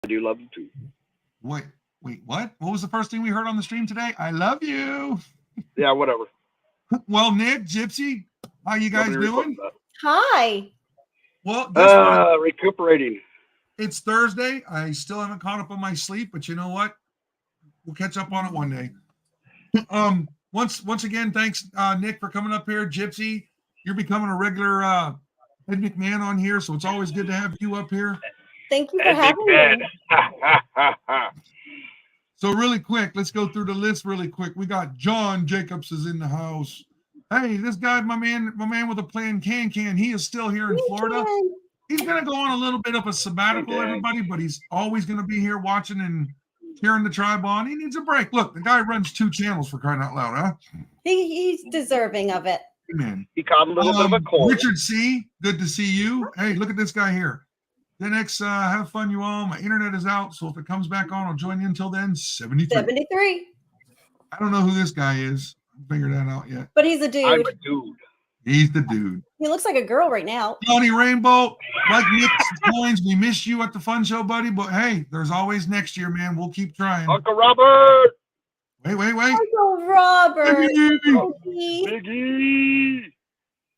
I do love you too. Wait, what? What was the first thing we heard on the stream today? I love you. Yeah, whatever. Well, Nick, Gypsy, how you guys doing? Hi. Well, guess what? Recuperating. It's Thursday. I still haven't caught up on my sleep, but you know what? We'll catch up on it one day. Once again, thanks, Nick, for coming up here. Gypsy, you're becoming a regular Ed McMahon on here, so it's always good to have you up here. Thank you for having me. So really quick, let's go through the list really quick. We got John Jacobs is in the house. Hey, this guy, my man with a plan, Can. He is still here in Florida. He's going to go on a little bit of a sabbatical, everybody, but he's always going to be here watching and cheering the tribe on. He needs a break. Look, the guy runs 2 channels for crying out loud, huh? He's deserving of it. Amen. He caught a little bit of a cold. Richard C., good to see you. Hey, look at this guy here. Then have fun, you all. My internet is out, so if it comes back on, I'll join you until then. 73. 73. I don't know who this guy is. I haven't figured that out yet. But he's a dude. I'm a dude. He's the dude. He looks like a girl right now. Johnny Rainbow, like Nick Coins, we missed you at the fun show, buddy. But hey, there's always next year, man. We'll keep trying. Uncle Robert. Wait. Uncle Robert. Biggie.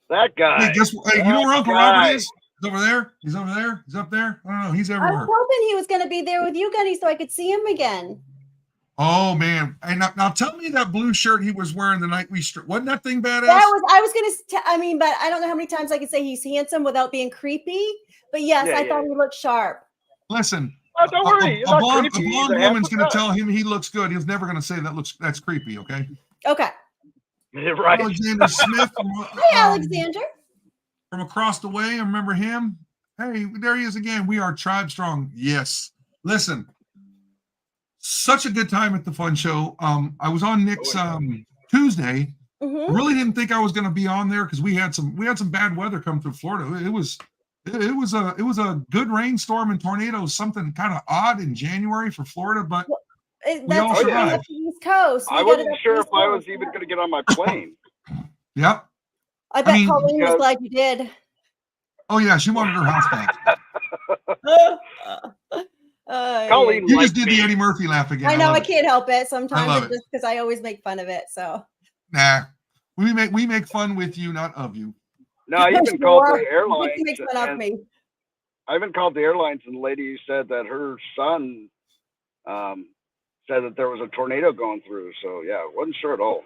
That guy. Hey, you know where Uncle Robert is? He's over there. He's over there. He's up there. I don't know. He's I everywhere. was hoping he was going to be there with you, Gunny, so I could see him again. Oh man! And now tell me that blue shirt he was wearing the night we wasn't that thing badass? I was going to. I mean, but I don't know how many times I can say he's handsome without being creepy. But yes, I thought he looked sharp. Listen, don't worry. A blonde woman's going to tell him he looks good. He's never going to say that's creepy. Okay. Okay. Right. Alexander Smith. Hi, Alexander. From across the way, I remember him. Hey, there he is again. We are Tribe Strong. Yes. Listen, such a good time at the fun show. I was on Nick's Tuesday. Mm-hmm. I really didn't think I was going to be on there because we had some bad weather come through Florida. It was a good rainstorm and tornadoes, something kind of odd in January for Florida, but we all survived. The East Coast. I wasn't sure if I was even going to get on my plane. Yep. I bet Colleen was glad you did. Oh yeah, she wanted her house back. Colleen, you just did the Eddie Murphy laugh again. I know, I can't help it. Sometimes it's just because I always make fun of it. So we make fun with you, not of you. No, I even called the airlines. Makes fun of me. I even called the airlines, and the lady said that her son said that there was a tornado going through. So yeah, wasn't sure at all.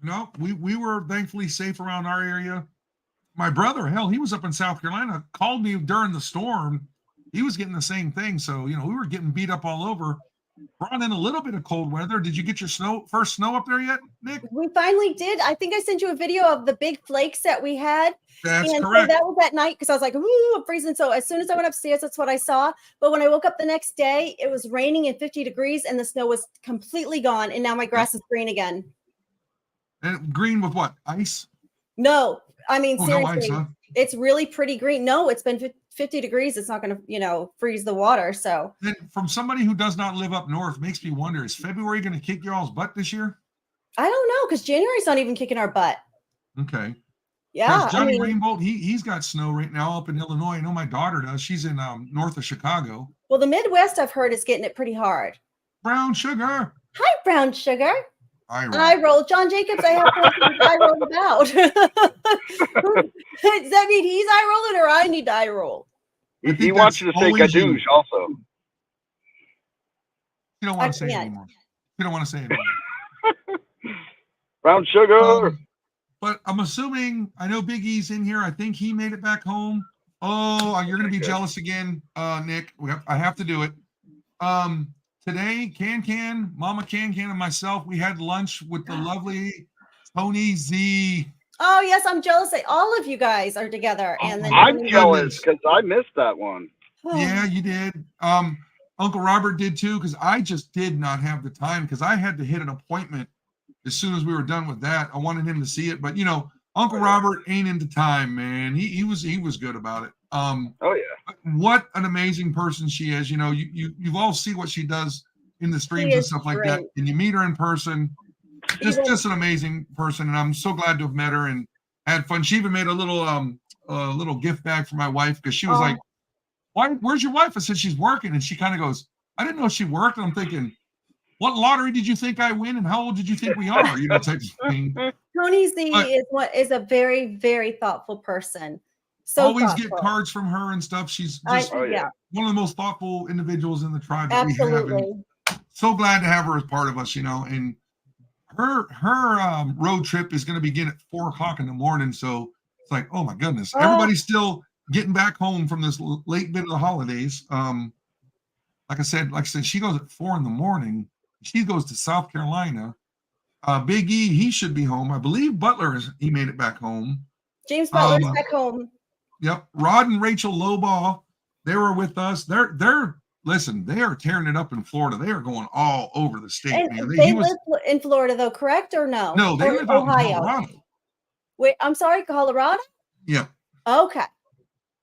No, we were thankfully safe around our area. My brother, hell, he was up in South Carolina, called me during the storm. He was getting the same thing. So, we were getting beat up all over. Brought in a little bit of cold weather. Did you get your first snow up there yet, Nick? We finally did. I think I sent you a video of the big flakes that we had. That's correct. So that was that night because I was like, ooh, I'm freezing. So as soon as I went upstairs, that's what I saw. But when I woke up the next day, it was raining and 50 degrees and the snow was completely gone. And now my grass is green again. And green with what? Ice? No, I mean, seriously, no ice, huh? It's really pretty green. No, it's been 50 degrees. It's not going to, freeze the water. So then from somebody who does not live up north, makes me wonder, is February going to kick y'all's butt this year? I don't know, because January's not even kicking our butt. Okay. Yeah. Johnny Rainbow, he's got snow right now up in Illinois. I know my daughter does. She's in north of Chicago. Well, the Midwest, I've heard, is getting it pretty hard. Brown Sugar. Hi, Brown Sugar. I roll. John Jacobs, I have questions I roll about. Does that mean he's eye rolling or I need to eye roll? He wants you to say gadoosh also. You don't want to say it anymore. You don't want to say it anymore. Brown Sugar. But I'm assuming, I know Big E's in here. I think he made it back home. Oh, you're going to be jealous again, Nick. I have to do it. Today, Mama Can, and myself, we had lunch with the lovely Tony Z. Oh, yes, I'm jealous that all of you guys are together. And then I'm jealous because I missed that one. Yeah, you did. Uncle Robert did too, because I just did not have the time because I had to hit an appointment as soon as we were done with that. I wanted him to see it, but Uncle Robert ain't into time, man. He was good about it. Oh yeah. What an amazing person she is. You've all seen what she does in the streams and stuff like that, and you meet her in person. Just an amazing person, and I'm so glad to have met her and had fun. She even made a little gift bag for my wife because she was like, where's your wife? I said, she's working. And she kind of goes, I didn't know she worked. And I'm thinking, what lottery did you think I win? And how old did you think we are? You know, type of thing. Tony Z is a very, very thoughtful person. So always thoughtful. get cards from her and stuff. She's just one of the most thoughtful individuals in the tribe that we have. And so glad to have her as part of us, you know. And her road trip is going to begin at 4:00 in the morning. So it's like, oh my goodness, everybody's still getting back home from this late bit of the holidays. Like I said, she goes at 4 in the morning. She goes to South Carolina. Big E, he should be home. I believe he made it back home. James Butler's back home. Yep. Rod and Rachel Lobaugh, they were with us. Listen, they are tearing it up in Florida. They are going all over the state, man. They live in Florida, though, correct or no? No, they live out in Colorado. Wait, I'm sorry, Colorado? Yeah. Okay.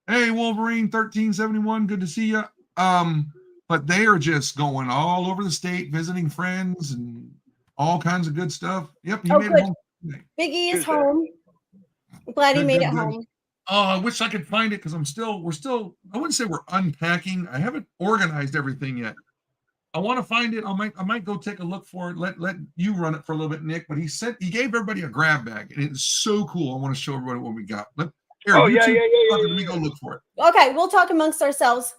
Hey, Wolverine 1371, good to see you. But they are just going all over the state, visiting friends and all kinds of good stuff. Yep, he made it home today. Big E is home. I'm glad he made it home. Oh, I wish I could find it because we're still, I wouldn't say we're unpacking. I haven't organized everything yet. I want to find it. I might go take a look for it. Let you run it for a little bit, Nick. But he gave everybody a grab bag, and it's so cool. I want to show everybody what we got. Let me go look for it. Okay, we'll talk amongst ourselves.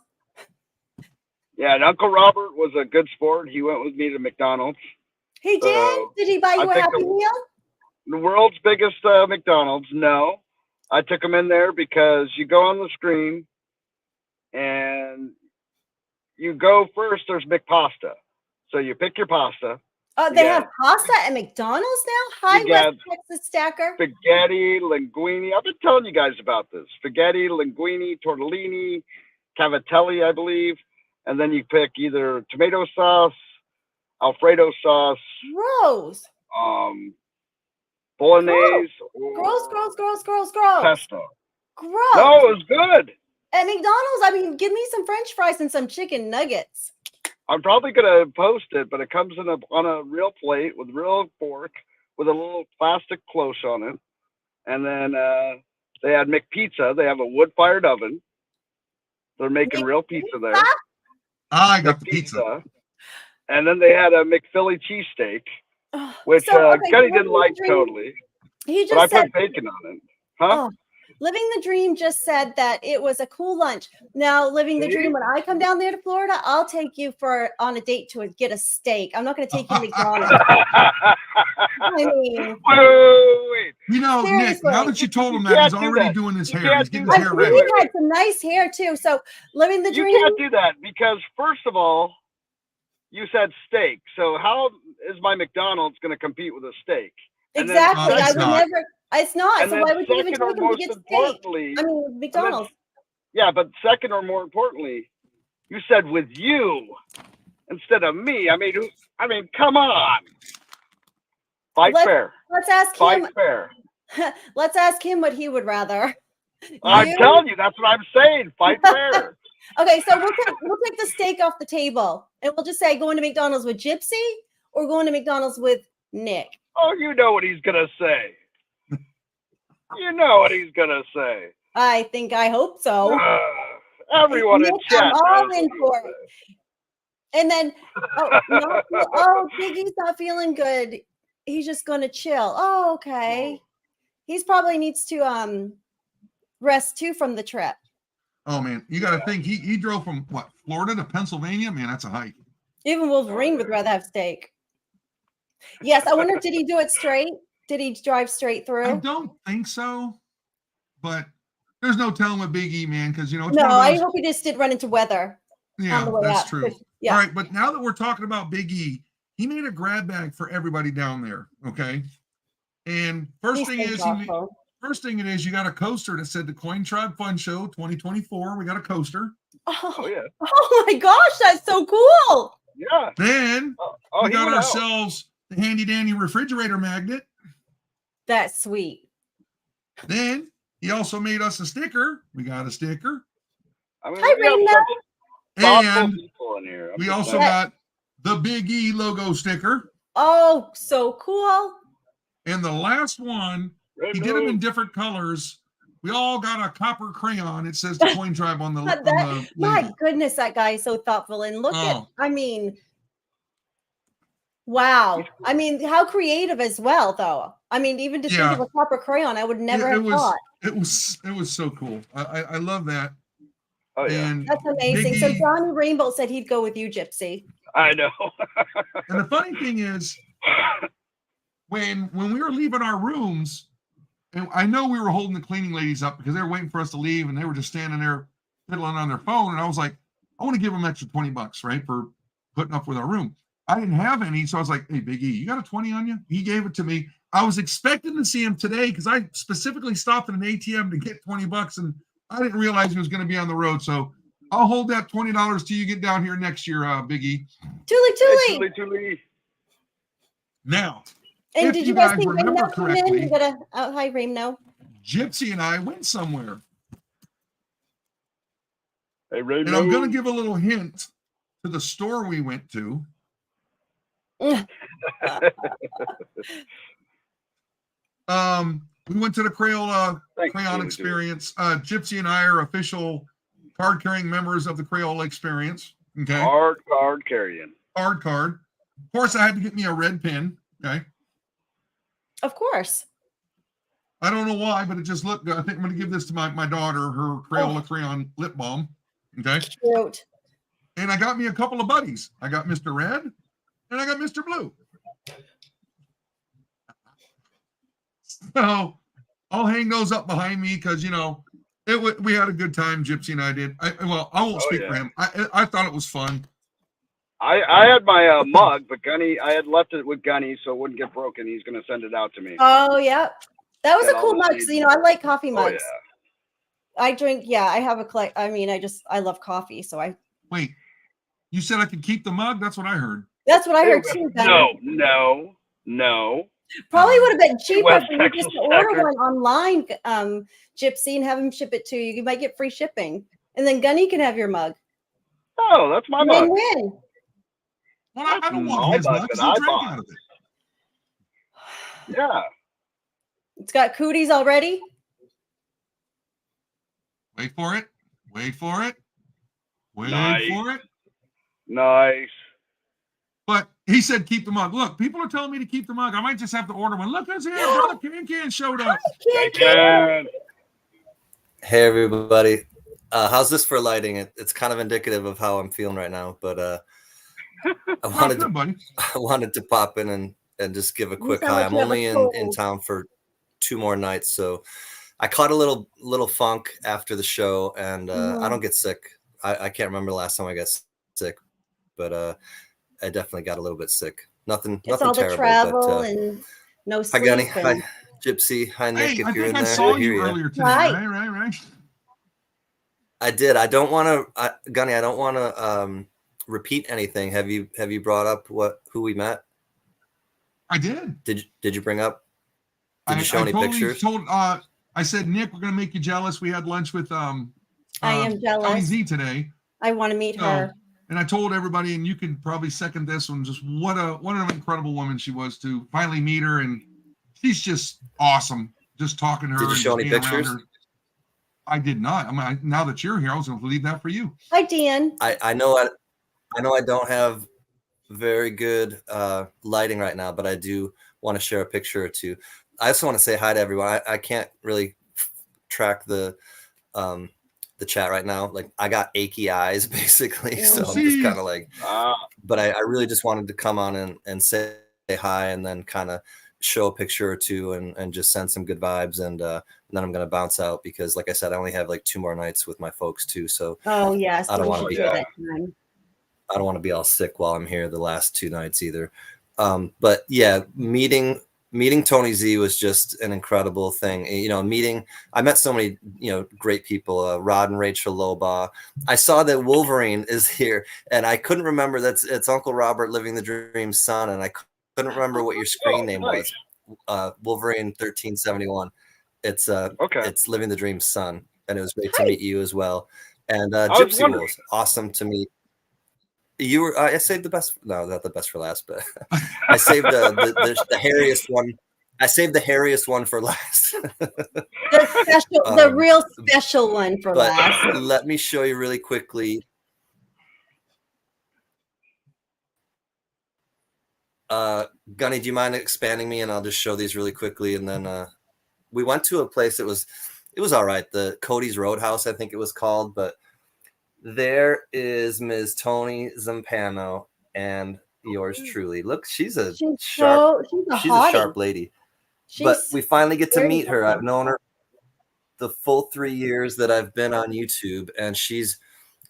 Yeah, and Uncle Robert was a good sport. He went with me to McDonald's. He did? Did he buy you a Happy Meal? The world's biggest McDonald's. No. I took him in there because you go on the screen and you go first. There's McPasta. So you pick your pasta. Oh, they have pasta at McDonald's now? Hi, West Texas Stacker. Spaghetti, linguine. I've been telling you guys about this. Spaghetti, linguine, tortellini, cavatelli, I believe. And then you pick either tomato sauce, Alfredo sauce. Gross. Bolognese. Gross. Pesto. Gross. No, it was good. At McDonald's, I mean, give me some French fries and some chicken nuggets. I'm probably going to post it, but it comes on a real plate with real fork with a little plastic cloche on it. And then they had McPizza. They have a wood-fired oven. They're making real pizza there. I got the pizza. And then they had a McPhilly cheesesteak, which Gunny didn't like totally. But I put bacon on it. Huh? Oh, Living the Dream just said that it was a cool lunch. Now, Living the Dream, when I come down there to Florida, I'll take you on a date to get a steak. I'm not going to take you to McDonald's. I mean, wait. You know, seriously. Nick, now that you told him that, he's already doing his hair. He's getting his hair ready. He had some nice hair, too. So, Living the Dream. You can't do that because, first of all, you said steak. So, how is my McDonald's going to compete with a steak? Exactly. I would never. It's not. And so why would you even take him to get steak? I mean, McDonald's. Yeah, but second or more importantly, you said with you instead of me. I mean, come on. Fight fair. Let's ask him. Fight fair. Let's ask him what he would rather. I'm telling you, that's what I'm saying. Fight fair. Okay, so we'll take the steak off the table, and we'll just say going to McDonald's with Gypsy or going to McDonald's with Nick. Oh, you know what he's gonna say. You know what he's gonna say. I hope so. Everyone in chat. I'm all in for it. And then, Biggie's not feeling good. He's just gonna chill. Oh, okay. He's probably needs to rest too from the trip. Oh man, you got to think he drove from Florida to Pennsylvania. Man, that's a hike. Even Wolverine would rather have steak. Yes, I wonder, did he do it straight? Did he drive straight through? I don't think so, but there's no telling with Big E, man, because it's I hope he just did run into weather. Yeah, that's true. Yeah. All right, but now that we're talking about Big E, he made a grab bag for everybody down there. Okay, and first thing it is you got a coaster that said the Coin Tribe Fun Show 2024. We got a coaster. Oh yeah! Oh my gosh, that's so cool. Yeah. Then we got ourselves the handy dandy refrigerator magnet. That's sweet. Then he also made us a sticker. We got a sticker. Hi, and we also got the Big E logo sticker. Oh, so cool. And the last one, he did them in different colors. We all got a copper crayon. It says the Coin Tribe on the, My label. goodness, that guy is so thoughtful. And look at, Oh. I mean, wow. I mean, how creative as well, though. I mean, even to think Yeah. of a copper crayon, I would never have thought. It was so cool. I love that. Oh yeah, And That's amazing. So Biggie, Johnny Rainbow said he'd go with you, Gypsy. I know. and the funny thing is, when we were leaving our rooms, and I know we were holding the cleaning ladies up because they were waiting for us to leave, and they were just standing there fiddling on their phone. And I was like, I want to give them extra $20, right, for putting up with our room. I didn't have any, so I was like, hey, Big E, you got a 20 on you? He gave it to me. I was expecting to see him today because I specifically stopped at an ATM to get $20, and I didn't realize he was going to be on the road. So I'll hold that $20 till you get down here next year, Big E. Tuli. Now, And did you guys see remember Rain correctly, you got a hi Rain no? Gypsy and I went somewhere. Hey, Ray, And I'm going to give a little hint to the store we went to. We went to the Crayon Experience. Gypsy and I are official card-carrying members of the Crayola Experience. Okay. Card carrying. Card. Of course, I had to get me a red pen. Okay. Of course. I don't know why, but it just looked good. I think I'm going to give this to my daughter, her Crayola Crayon lip balm. Okay. Cute. And I got me a couple of buddies. I got Mr. Red and I got Mr. Blue. So I'll hang those up behind me because, we had a good time. Gypsy and I did. I won't speak for him. I thought it was fun. I had my mug, but Gunny, I had left it with Gunny so it wouldn't get broken. He's going to send it out to me. Oh, yeah. That was And a cool mug. So, I like coffee mugs. Oh, yeah. I drink, I have a I love coffee. So Wait, you said I could keep the mug? That's what I heard. That's what I heard too. No. Probably would have been cheaper West for you Texas just to order Checker. one online, Gypsy, and have him ship it to you. You might get free shipping. And then Gunny can have your mug. Oh, that's my mug. Win-win. Well, I don't want My his mug mug because that he I drank bought. out of it. Yeah. It's got cooties already. Wait for it. Nice. But he said keep the mug. Look, people are telling me to keep the mug. I might just have to order one. Look who's here. Brother Can showed up. Can. Hey, everybody. How's this for lighting? It's kind of indicative of how I'm feeling right now. But I wanted to pop in and just give a quick hi. I'm only in town for 2 more nights. So I caught a little funk after the show, and I don't get sick. I can't remember the last time I got sick, but I definitely got a little bit sick. Nothing all terrible. the travel but, and no sleep. Hi, Gunny. Hi, Gypsy. Hi, Nick. Hey, if you're in there, I saw you earlier today. Right. I did. I don't want to, Gunny. I don't want to repeat anything. Have you brought up who we met? I did. Did you bring up? Did you show any pictures? I said, Nick, we're gonna make you jealous. We had lunch with I am jealous. Tony Z today. I want to meet her. And I told everybody, and you can probably second this one, just what an incredible woman she was to finally meet her, and she's just awesome. Just talking to her. Did you show any pictures? I did not. I mean, now that you're here, I was going to leave that for you. Hi, Dan. I know I don't have very good lighting right now, but I do want to share a picture or two. I also want to say hi to everyone. I can't really track the chat right now. Like, I got achy eyes basically, so I'm just kind of like. But I really just wanted to come on and say hi, and then kind of show a picture or two, and just send some good vibes, and then I'm gonna bounce out because, like I said, I only have like 2 more nights with my folks too. So yes, I don't want to be all sick while I'm here the last 2 nights either. But yeah, meeting Tony Z was just an incredible thing. I met so many, great people, Rod and Rachel Loba. I saw that Wolverine is here, and I couldn't remember it's Uncle Robert, Living the Dream's son. And I couldn't remember what your screen name was. Wolverine 1371. It's Living the Dream's son. And it was great to meet you as well. And Gypsy was awesome to meet. You were. I saved the best. No, not the best for last, but I saved the hairiest one I saved the hairiest one for last. The real special one for but last. let me show you really quickly. Gunny, do you mind expanding me? And I'll just show these really quickly. And then we went to a place that it was all right. The Cody's Roadhouse, I think it was called. But there is Ms. Tony Zampano and yours truly. Look, she's a sharp lady. But we finally get to meet her. I've known her the full 3 years that I've been on YouTube, and she's,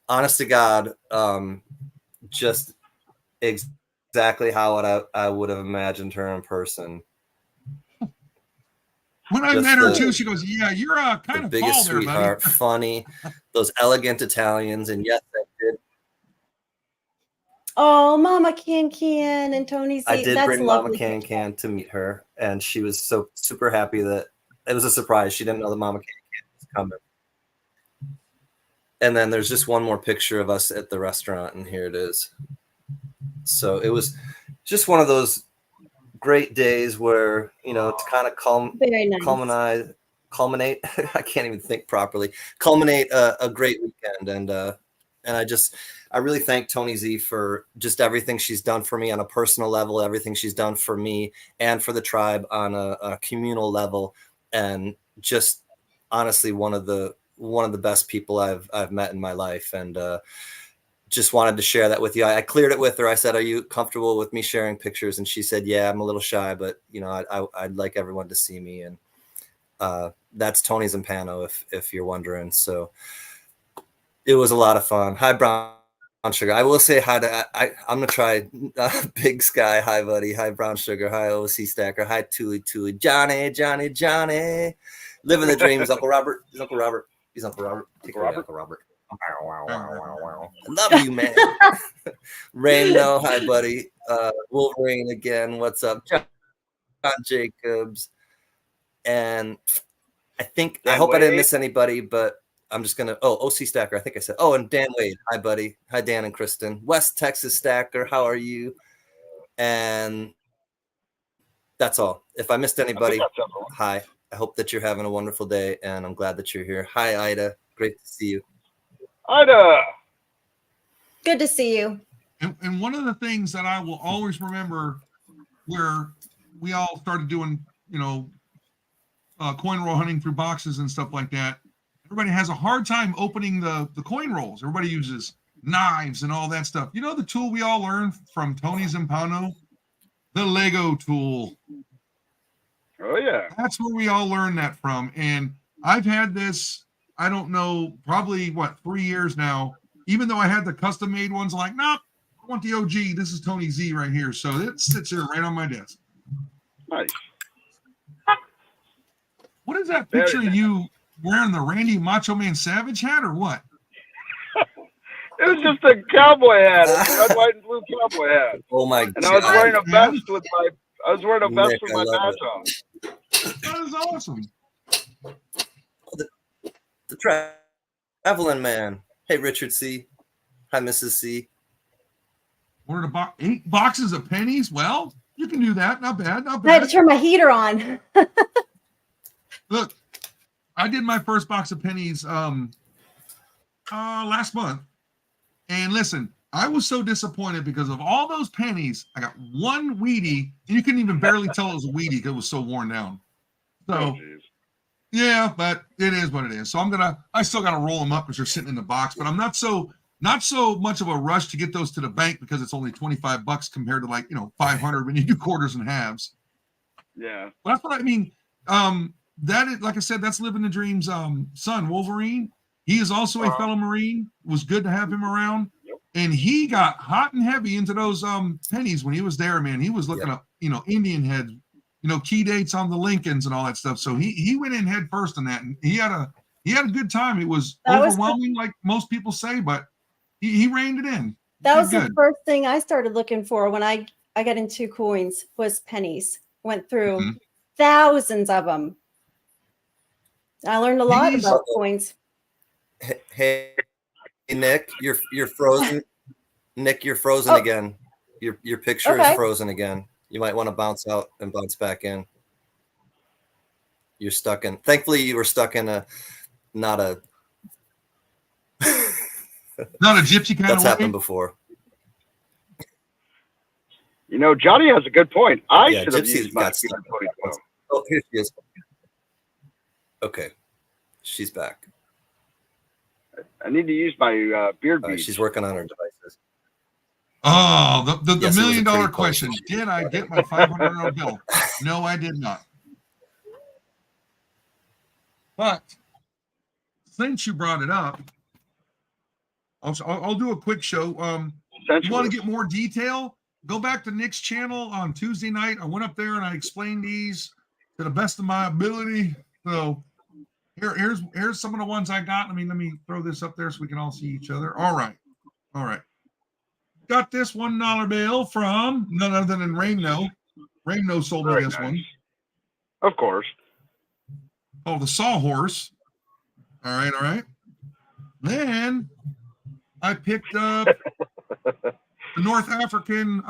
honest to God, just exactly how I would have imagined her in person. When I met her too, she goes, "Yeah, you're kind of biggest tall there, sweetheart, buddy." funny, those elegant Italians, and yes, I did. Oh, Mama Can and Tony Z. I did That's bring lovely. Mama Can to meet her, and she was so super happy that it was a surprise. She didn't know that Mama Can was coming. And then there's just one more picture of us at the restaurant, and here it is. So it was just one of those great days where, you know, to kind of culminate I can't even think properly, culminate a great weekend. And I really thank Tony Z for just everything she's done for me on a personal level, everything she's done for me and for the tribe on a communal level, and just honestly one of the best people I've met in my life. And just wanted to share that with you. I cleared it with her. I said, "Are you comfortable with me sharing pictures?" And she said, "Yeah, I'm a little shy, but you know, I'd like everyone to see me." And that's Tony Zampano, if you're wondering. So it was a lot of fun. Hi, Brown Sugar. I will say hi to, I'm going to try Big Sky. Hi, buddy. Hi, Brown Sugar. Hi, OC Stacker. Hi, Tuli. Johnny. Living the dreams. Uncle Robert. He's Uncle Robert. Take it away, Uncle Robert. I love you, man. Rainbow. Hi, buddy. Wolverine again. What's up? John Jacobs. And I hope I didn't miss anybody, but I'm just gonna. Oh, OC Stacker. I think I said. Oh, and Dan Wade. Hi, buddy. Hi, Dan and Kristen. West Texas Stacker. How are you? And that's all. If I missed anybody, hi. I hope that you're having a wonderful day, and I'm glad that you're here. Hi, Ida. Great to see you. Ida. Good to see you. And one of the things that I will always remember, where we all started doing, you know, coin roll hunting through boxes and stuff like that. Everybody has a hard time opening the coin rolls. Everybody uses knives and all that stuff. You know the tool we all learned from Tony Zampano? The Lego tool. Oh, yeah. That's where we all learned that from. And I've had this, I don't know, probably, 3 years now. Even though I had the custom-made ones, like, nope, I want the OG. This is Tony Z right here. So it sits here right on my desk. Nice. What is that picture of you wearing the Randy Macho Man Savage hat or what? It was just a cowboy hat, a red, white, and blue cowboy hat. Oh my God! And I was wearing a vest with my badge on. That is awesome. The traveling man. Hey, Richard C. Hi, Mrs. C. Ordered 8 boxes of pennies. Well, you can do that. Not bad. Not I had bad. to turn my heater on. Look, I did my first box of pennies last month. And listen, I was so disappointed because of all those pennies. I got one Wheatie, and you couldn't even barely tell it was a Wheatie because it was so worn down. So, yeah, but it is what it is. So I still gotta roll them up because they're sitting in the box. But I'm not so much of a rush to get those to the bank because it's only $25 compared to 500 when you do quarters and halves. Yeah, well, that's what I mean. That is, like I said, that's Living the Dream's son, Wolverine. He is also a fellow Marine. It was good to have him around. Yep. And he got hot and heavy into those pennies when he was there, man. He was looking up, Indian head, key dates on the Lincolns and all that stuff. So he went in head first on that, and he had a good time. It was overwhelming, like most people say, but he reined it in. That was the first thing I started looking for when I got into coins was pennies. Went through thousands of them. I learned a lot about coins. Hey, Nick, you're frozen. Nick, you're frozen again. Your picture is frozen again. You might want to bounce out and bounce back in. You're stuck in. Thankfully, you were stuck in not a gypsy kind that's of way. happened before. You know, Johnny has a good point. I should have Gypsy used my got speed stuck. in 2012. Oh, here she is. Okay, she's back. I need to use my beard beads. She's working on her devices. Oh, the Yes, it was a $1 million pretty question. post. Did I get my $500 bill? No, I did not. But since you brought it up, I'll do a quick show. You want to get more detail? Go back to Nick's channel on Tuesday night. I went up there and I explained these to the best of my ability. So here's some of the ones I got. Let me throw this up there so we can all see each other. All right. Got this $1 bill from none other than Rainno. Rainno sold me this one. Of course. Oh, the Sawhorse. All right. Then I picked up the North African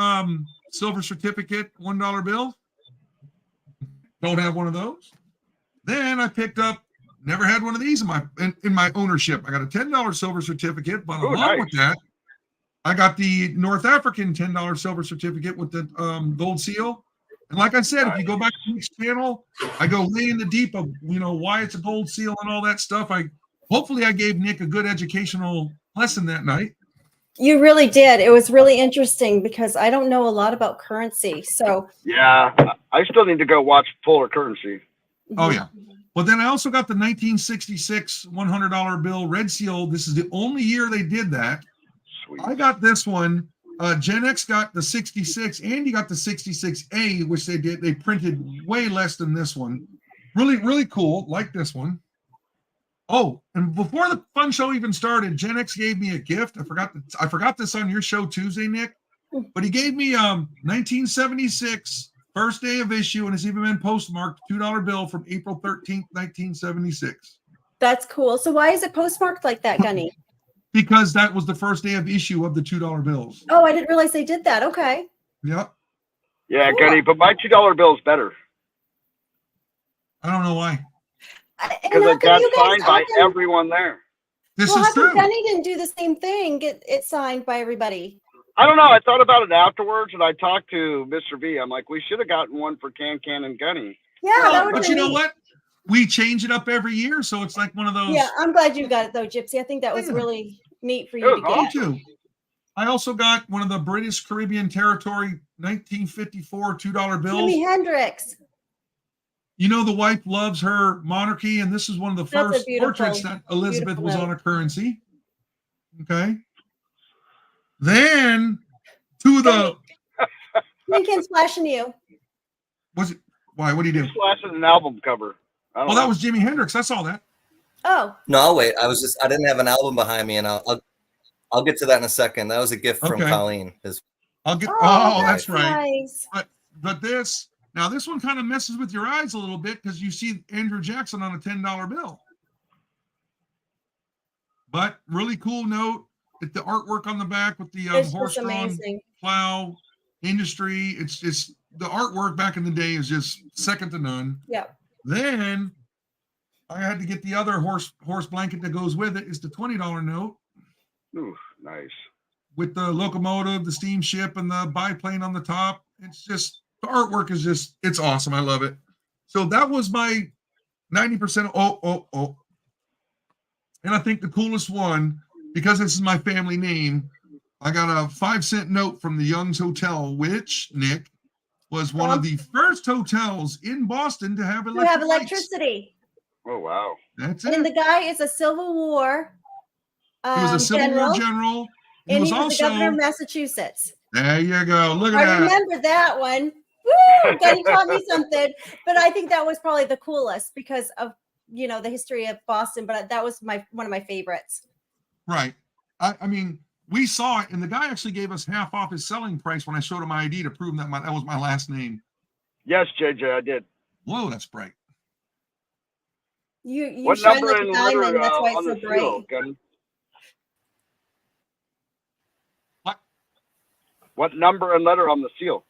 silver certificate $1 bill. Don't have one of those. Then I picked up, never had one of these in my ownership. I got a $10 silver certificate, but along with that, I got the North African $10 silver certificate with the gold seal. And like I said, if you go back to each channel, I go way in the deep of why it's a gold seal and all that stuff. Hopefully I gave Nick a good educational lesson that night. You really did. It was really interesting because I don't know a lot about currency. So yeah, I still need to go watch Fuller Currency. Oh yeah. But then I also got the 1966 $100 bill red seal. This is the only year they did that. Sweet. I got this one. Gen X got the 66, and you got the 66A, which they printed way less than this one. Really, really cool. Like this one. Oh, and before the fun show even started, Gen X gave me a gift. I forgot this on your show Tuesday, Nick. But he gave me 1976 first day of issue, and it's even been postmarked $2 bill from April 13th, 1976. That's cool. So why is it postmarked like that, Gunny? Because that was the first day of issue of the $2 bills. Oh, I didn't realize they did that. Okay. Yep. Yeah, cool. Gunny, but my $2 bill is better. I don't know why. Because it got signed by everyone there. This is true. Gunny didn't do the same thing. Get it signed by everybody. I don't know. I thought about it afterwards, and I talked to Mr. V. I'm like, we should have gotten one for Can and Gunny. Yeah, but you know what? We change it up every year, so it's like one of those. Yeah, I'm glad you got it though, Gypsy. I think that was really neat for you to get. Too. I also got one of the British Caribbean Territory 1954 $2 bills. Jimi Hendrix. You know, the wife loves her monarchy, and this is one of the first portraits that Elizabeth was on a currency. Okay. Then to the. Lincoln's flashing you. Was it? Why? What did he do? Flashing an album cover. Well, that was Jimi Hendrix. I saw that. Oh. No, I'll wait. I didn't have an album behind me, and I'll get to that in a second. That was a gift from Colleen. I'll get. Oh, that's right. Nice. But this one kind of messes with your eyes a little bit because you see Andrew Jackson on a $10 bill. But really cool note. The artwork on the back with the horse-drawn plow industry. It's just the artwork back in the day is just second to none. Yeah. Then I had to get the other horse blanket that goes with it. It's the $20 note. Ooh, nice. With the locomotive, the steamship, and the biplane on the top. It's just the artwork is just it's awesome. I love it. So that was my 90%. Oh. And I think the coolest one, because this is my family name, I got a 5-cent note from the Young's Hotel, which, Nick, was one of the first hotels in Boston to have electricity. Oh, wow. That's it. And the guy is a Civil War he was a Civil War general. He was also the governor of Massachusetts. There you go. Look at that. I remember that one. Woo! Gunny taught me something. But I think that was probably the coolest because of, the history of Boston. But that was one of my favorites. Right. I mean, we saw it, and the guy actually gave us half off his selling price when I showed him my ID to prove that was my last name. Yes, JJ, I did. Whoa, that's bright. You shine like a diamond. That's why it's so bright. What number and letter on the seal?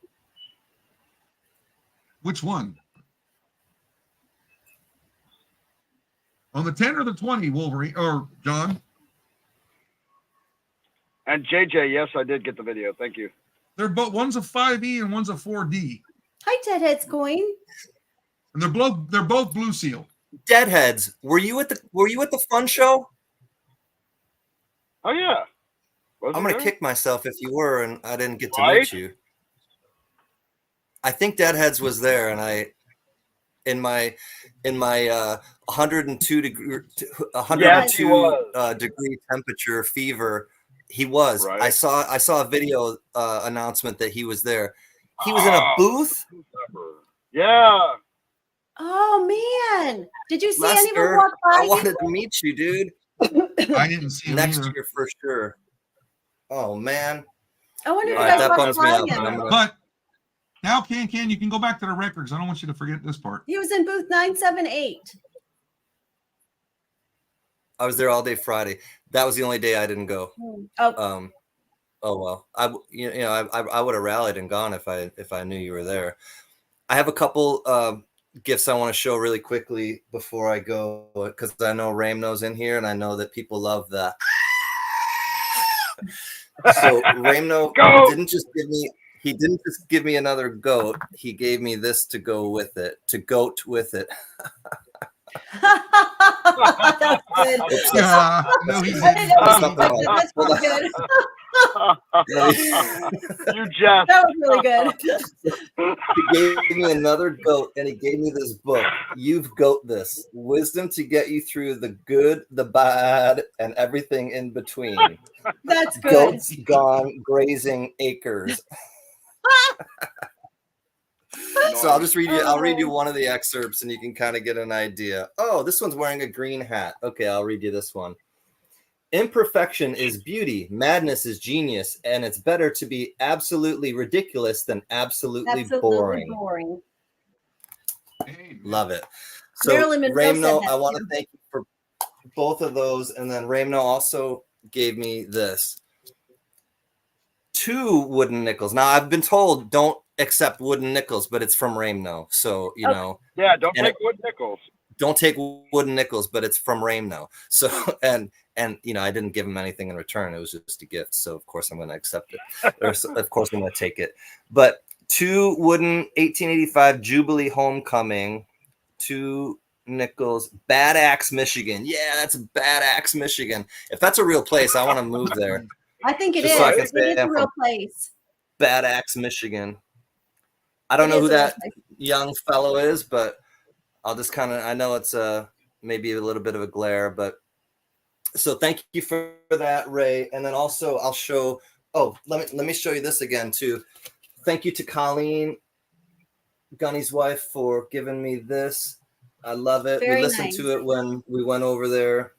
Which one? On the 10 or the 20, Wolverine or John? And JJ, yes, I did get the video. Thank you. They're both, one's a 5E and one's a 4D. Hi, Deadhead's Coin. And they're both blue seal. Deadheads, were you at the fun show? Oh yeah. Was I'm it gonna there? kick myself if you were and I didn't get to Right? meet you. I think Deadheads was there, and I in my 102 degree Yes, he was. degree temperature fever. He was. Right. I saw a video announcement that he was there. He was in a booth. Yeah. Oh man, did you see Lester, anyone walk by? I wanted to meet you, dude. I didn't see him Next either. year for sure. Oh man. I wonder if All you right, guys that walked bums me by out. him. But I'm gonna, But now, Can, you can go back to the records. I don't want you to forget this part. He was in booth 978. I was there all day Friday. That was the only day I didn't go. Oh, Oh well, I would have rallied and gone if I knew you were there. I have a couple gifts I want to show really quickly before I go, because I know Ramno's in here and I know that people love that. So Ramno didn't just give me another goat. He gave me this to go with it, to goat with it. that's good. Yeah, no, he I didn't know didn't. he did. That's pretty good. You just. That was really good. He gave me another goat and he gave me this book. You've goat this. Wisdom to get you through the good, the bad, and everything in between. That's good. Goats gone grazing acres. So I'll just read you. I'll read you one of the excerpts and you can kind of get an idea. Oh, this one's wearing a green hat. Okay, I'll read you this one. Imperfection is beauty. Madness is genius. And it's better to be absolutely ridiculous than absolutely boring. Love it. So, Marilyn Monroe Ramno, said that I want to too. thank you for both of those. And then Ramno also gave me this. 2 wooden nickels. Now, I've been told don't accept wooden nickels, but it's from Ramno. So, you know. Yeah, don't take wood nickels. Don't take wooden nickels, but it's from Ramno. So, and you know, I didn't give him anything in return. It was just a gift. So, of course, I'm going to accept it. Or, of course, I'm going to take it. But 2 wooden 1885 Jubilee Homecoming, 2 nickels, Bad Axe, Michigan. Yeah, that's Bad Axe, Michigan. If that's a real place, I want to move there. I think it Just is. so I can It say is I'm a real from place. Bad Axe, Michigan. I don't It know is who a real that place. young fellow is, but I'll just kind of, I know it's maybe a little bit of a glare, but so thank you for that, Ray. And then also I'll show, let me show you this again too. Thank you to Colleen, Gunny's wife, for giving me this. I love it. Very we listened nice. to it when we went over there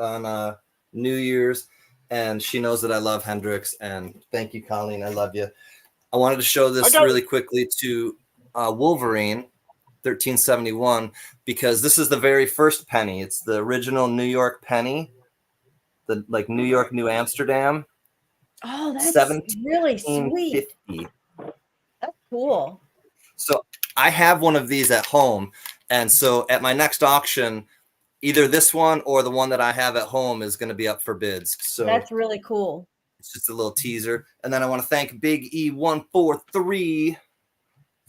on New Year's, and she knows that I love Hendrix. And thank you, Colleen. I love you. I wanted to show this really quickly to Wolverine 1371 because this is the very first penny. It's the original New York penny, the like New York, New Amsterdam. Oh, that's really sweet. 1750. That's cool. So I have one of these at home, and so at my next auction, either this one or the one that I have at home is going to be up for bids. So That's really cool. it's just a little teaser. And then I want to thank Big E143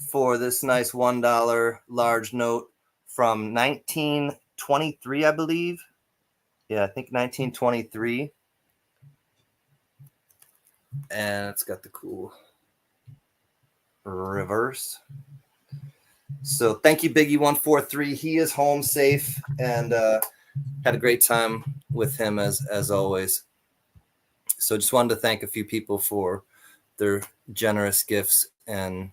for this nice $1 large note from 1923, I believe. Yeah, I think 1923. And it's got the cool reverse. So thank you, Big E143. He is home safe and had a great time with him as always. So just wanted to thank a few people for their generous gifts and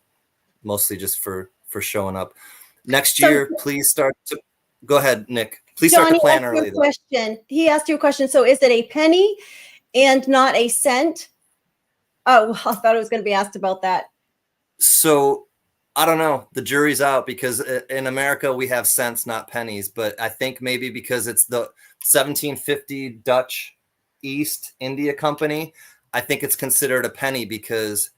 mostly just for showing up. Next year, please start to go ahead, Nick. Please start to plan early. He asked you a question. So is it a penny and not a cent? Oh, I thought it was going to be asked about that. So I don't know. The jury's out because in America we have cents, not pennies. But I think maybe because it's the 1750 Dutch East India Company, I think it's considered a penny because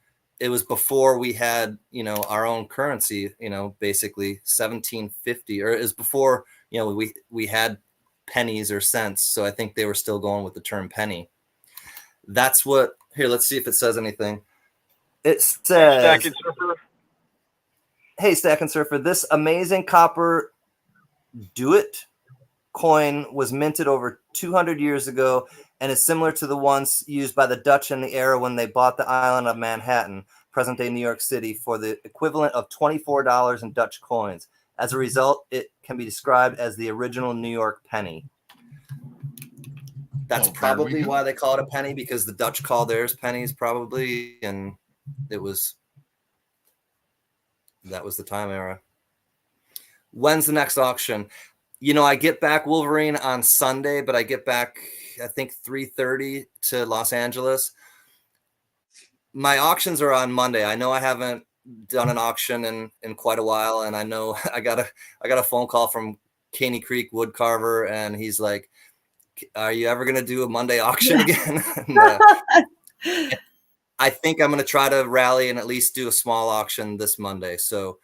it was before we had, you know, our own currency, you know, basically 1750, or it was before, you know, we had pennies or cents. So I think they were still going with the term penny. That's what, here, let's see if it says anything. It says, Stacking Surfer. hey, Stacking Surfer, this amazing copper do-it coin was minted over 200 years ago and is similar to the ones used by the Dutch in the era when they bought the island of Manhattan, present-day New York City, for the equivalent of $24 in Dutch coins. As a result, it can be described as the original New York penny. That's probably why they call it a penny, because the Dutch call theirs pennies probably, and that was the time era. When's the next auction? You know, I get back Wolverine on Sunday, but I get back, I think, 3:30 to Los Angeles. My auctions are on Monday. I know I haven't done an auction in quite a while, and I know I got a phone call from Caney Creek Woodcarver, and he's like, "Are you ever gonna do a Monday auction again?" And, I think I'm gonna try to rally and at least do a small auction this Monday. So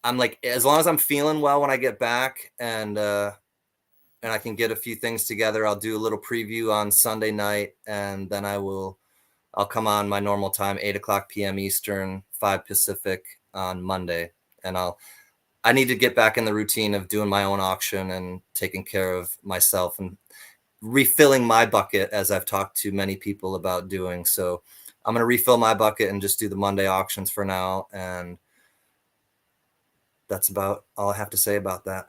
I'm like, as long as I'm feeling well when I get back, and I can get a few things together, I'll do a little preview on Sunday night, and then I'll come on my normal time, 8:00 p.m. Eastern, 5 Pacific on Monday. And I need to get back in the routine of doing my own auction and taking care of myself and refilling my bucket, as I've talked to many people about doing. So I'm going to refill my bucket and just do the Monday auctions for now. And that's about all I have to say about that.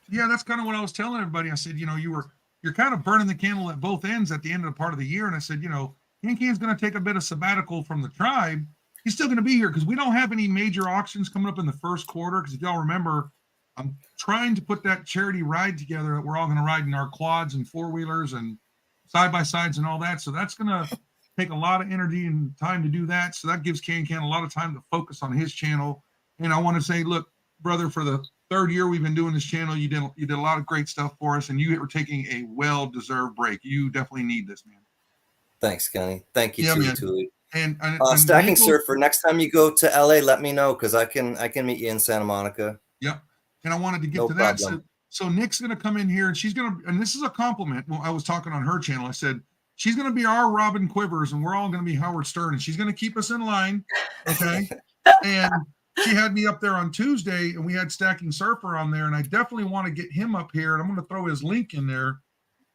Yeah, that's kind of what I was telling everybody. I said, you know, you're kind of burning the candle at both ends at the end of the part of the year. And I said, you know, Can-Can's going to take a bit of sabbatical from the tribe. He's still going to be here because we don't have any major auctions coming up in the first quarter. Because if y'all remember, I'm trying to put that charity ride together that we're all going to ride in our quads and four-wheelers and side-by-sides and all that. So that's going to take a lot of energy and time to do that. So that gives Can-Can a lot of time to focus on his channel. And I want to say, look, brother, for the third year we've been doing this channel, you did a lot of great stuff for us, and you were taking a well-deserved break. You definitely need this, man. Thanks, Kenny. Thank you, Tuli. And Stacking Surfer, next time you go to LA, let me know, because I can meet you in Santa Monica. Yep. And I wanted to get to that. So Nick's going to come in here, and she's going to, and this is a compliment. Well, I was talking on her channel. I said, she's going to be our Robin Quivers, and we're all going to be Howard Stern, and she's going to keep us in line. Okay. And she had me up there on Tuesday, and we had Stacking Surfer on there, and I definitely want to get him up here, and I'm going to throw his link in there.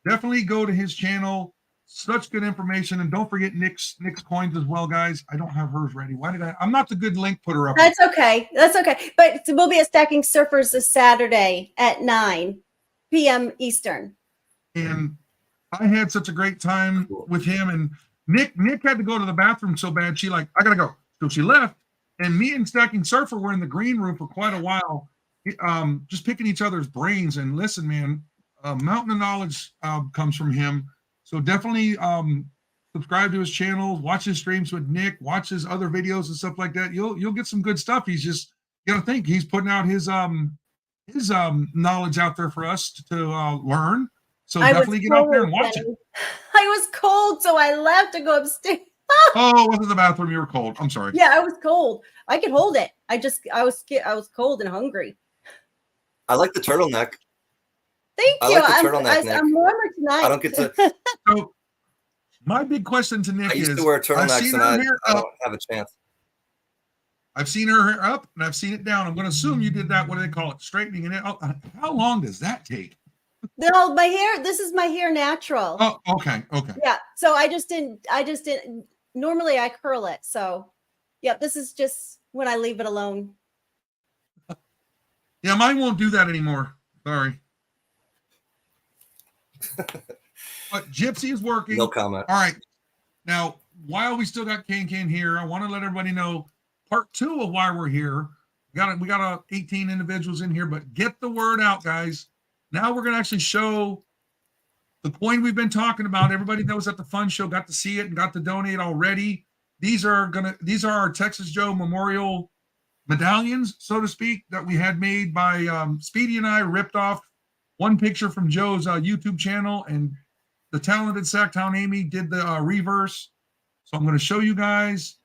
Definitely go to his channel. Such good information. And don't forget Nick's coins as well, guys. I don't have hers ready. I'm not the good link putter up. That's okay. That's okay. But we'll be at Stacking Surfers this Saturday at 9 p.m. Eastern. And I had such a great time with him. And Nick had to go to the bathroom so bad. She I got to go. So she left. And me and Stacking Surfer were in the green room for quite a while, just picking each other's brains. And listen, man, mountain of knowledge comes from him. So definitely subscribe to his channel, watch his streams with Nick, watch his other videos and stuff like that. You'll get some good stuff. He's just, you got to think, he's putting out his knowledge out there for us to learn. So definitely get out there and watch it. I was cold, so I left to go upstairs. Oh, it wasn't the bathroom. You were cold. I'm sorry. Yeah, I was cold. I could hold it. I was cold and hungry. I like the turtleneck. Thank you. I like the turtleneck, Nick. I'm warmer tonight. I don't get to. So my big question to Nick is, I used to wear turtlenecks, and I don't have a chance. I've seen her hair up, and I've seen it down. I'm going to assume you did that. What do they call it? Straightening it. How long does that take? No, my hair. This is my hair natural. Oh, okay. Yeah. So I just didn't. Normally I curl it. So, yeah, this is just when I leave it alone. Yeah, mine won't do that anymore. Sorry. But Gypsy is working. No comment. All right. Now, while we still got Can here, I want to let everybody know part 2 of why we're here. We got 18 individuals in here, but get the word out, guys. Now we're going to actually show the coin we've been talking about. Everybody that was at the fun show got to see it and got to donate already. These are our Texas Joe Memorial medallions, so to speak, that we had made by Speedy and I. Ripped off one picture from Joe's YouTube channel, and the talented Sacktown Amy did the reverse. So I'm going to show you guys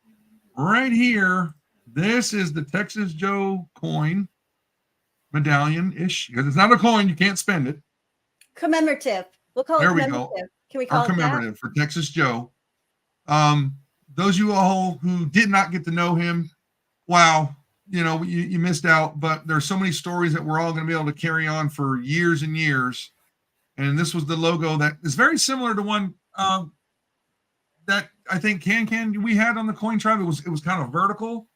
right here. This is the Texas Joe coin medallion-ish, because it's not a coin. You can't spend it. Commemorative. We'll call it There we commemorative. go. Can we Our call it that? commemorative for Texas Joe. Those of you all who did not get to know him, wow, you missed out. But there's so many stories that we're all going to be able to carry on for years and years. And this was the logo that is very similar to one that I think we had on the coin tribe. It was kind of vertical.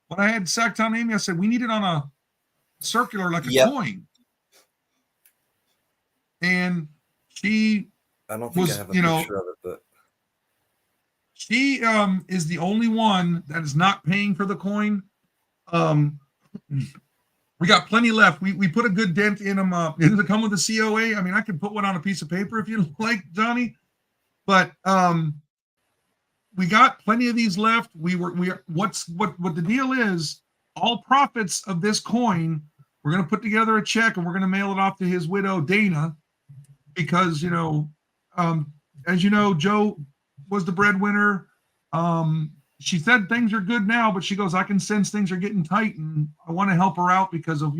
When I had Sac telling Amy, I said we need it on a circular like a coin. And she I don't think I have a picture of it, but she is the only one that is not paying for the coin. We got plenty left. We put a good dent in them. Does it come with a COA? I mean, I can put one on a piece of paper if you like, Johnny. But we got plenty of these left. What the deal is, all profits of this coin, we're going to put together a check and we're going to mail it off to his widow, Dana, because, as you know, Joe was the breadwinner. She said things are good now, but she goes, I can sense things are getting tight and I want to help her out because of,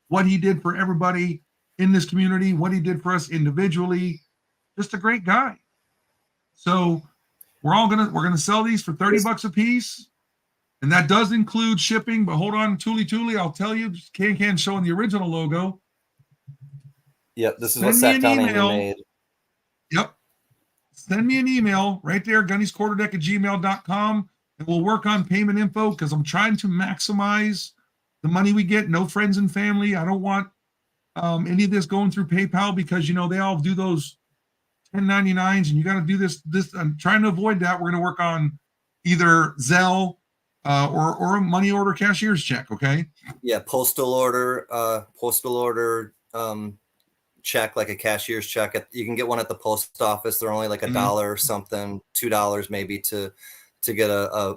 what he did for everybody in this community, what he did for us individually. Just a great guy. So we're going to sell these for $30 a piece. And that does include shipping, but hold on, Tuli, I'll tell you, Can showing the original logo. Yep, this is what Sac-Town made. Yep. Send me an email right there, gunniesquarterdeck@gmail.com, and we'll work on payment info because I'm trying to maximize the money we get. No friends and family. I don't want any of this going through PayPal because, they all do those 1099s and you got to do this. I'm trying to avoid that. We're going to work on either Zelle or a money order cashier's check. Okay. Yeah. Postal order, check, like a cashier's check. You can get one at the post office. They're only like $1 or something, $2 maybe to get a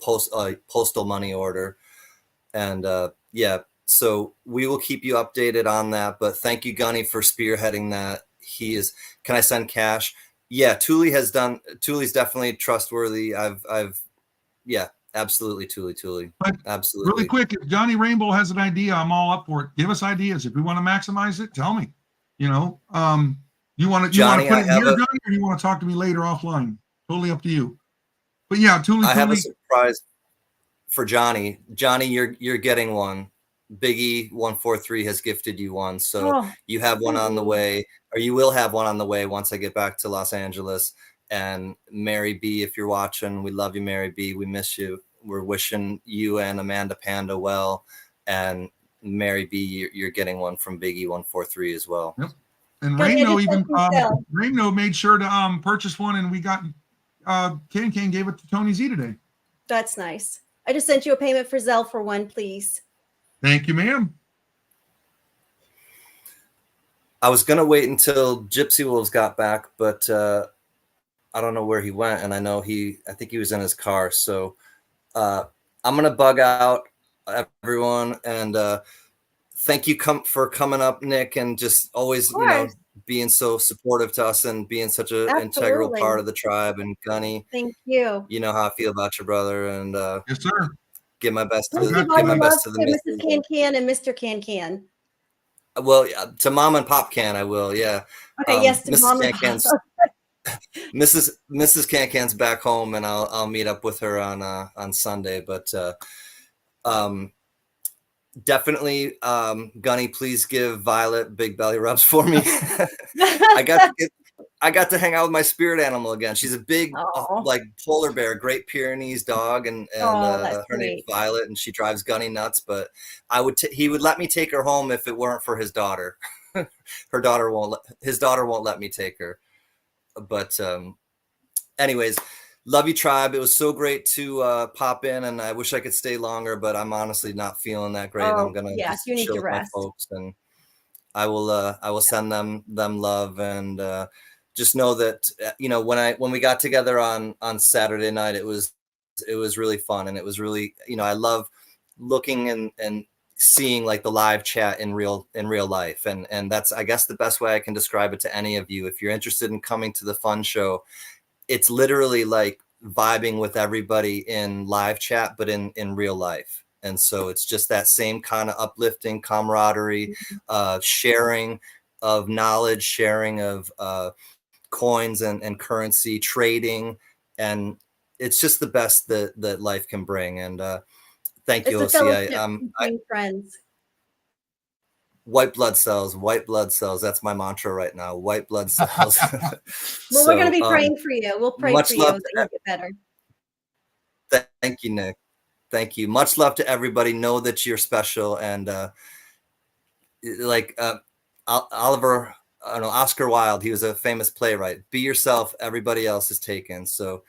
postal money order. And so we will keep you updated on that. But thank you, Gunny, for spearheading that. Can I send cash? Yeah, Tuli's definitely trustworthy. Absolutely, Tuli. But absolutely. Really quick, if Johnny Rainbow has an idea, I'm all up for it. Give us ideas. If we want to maximize it, tell me. You want to put it here, Johnny, or you want to talk to me later offline? Totally up to you. But yeah, Tuli. I have a surprise for Johnny. Johnny, you're getting one. Biggie 143 has gifted you one, so you have one on the way, or you will have one on the way once I get back to Los Angeles. And Mary B, if you're watching, we love you, Mary B. We miss you. We're wishing you and Amanda Panda well. And Mary B, you're getting one from Biggie 143 as well. Yep. And Raino made sure to purchase one, and we got Can gave it to Tony Z today. That's nice. I just sent you a payment for Zelle for one, please. Thank you, ma'am. I was gonna wait until Gypsy Wolves got back, but I don't know where he went, and I think he was in his car. So I'm gonna bug out everyone, and thank you for coming up, Nick, and just always being so supportive to us and being such an integral part of the tribe. And Gunny, thank you. You know how I feel about your brother, and yes, sir. Give my best to the Mrs. Can and Mr. Can. Well, to Mom and Pop Can, I will. Yeah. Okay. Yes, to Mrs. Mom and Pop. Mrs. Can-Can's back home, and I'll meet up with her on Sunday. But definitely, Gunny, please give Violet big belly rubs for me. I got to hang out with my spirit animal again. She's a big like polar bear, Great Pyrenees dog, and her name's Violet, and she drives Gunny nuts. But he would let me take her home if it weren't for his daughter. His daughter won't let me take her. But anyways, love you, tribe. It was so great to pop in, and I wish I could stay longer, but I'm honestly not feeling that great. I'm gonna you need to rest, my folks, and I will send them love, and just know that when we got together on Saturday night, it was really fun, and it was really I love looking and seeing like the live chat in real life, and that's I guess the best way I can describe it to any of you. If you're interested in coming to the fun show, it's literally like vibing with everybody in live chat, but in real life. And so it's just that same kind of uplifting camaraderie, sharing of knowledge, sharing of coins and currency, trading. And it's just the best that life can bring. And thank you, It's a OC. fellowship between friends. White blood cells, white blood cells. That's my mantra right now. White blood cells. Well, we're going to be praying for you. We'll pray much for you love that you get better. Thank you, Nick. Thank you. Much love to everybody. Know that you're special. And Oliver, I don't know, Oscar Wilde, he was a famous playwright. Be yourself. Everybody else is taken. So,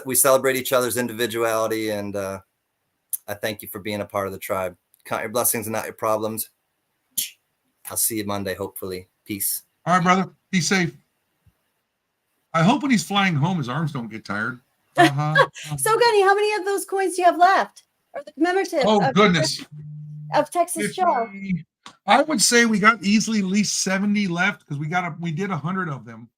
we celebrate each other's individuality. And I thank you for being a part of the tribe. Count your blessings and not your problems. I'll see you Monday, hopefully. Peace. All right, brother. Be safe. I hope when he's flying home, his arms don't get tired. So, Gunny, how many of those coins do you have left? Or the commemorative? Oh, goodness. Of Texas Joe. I would say we got easily at least 70 left because we did 100 of them.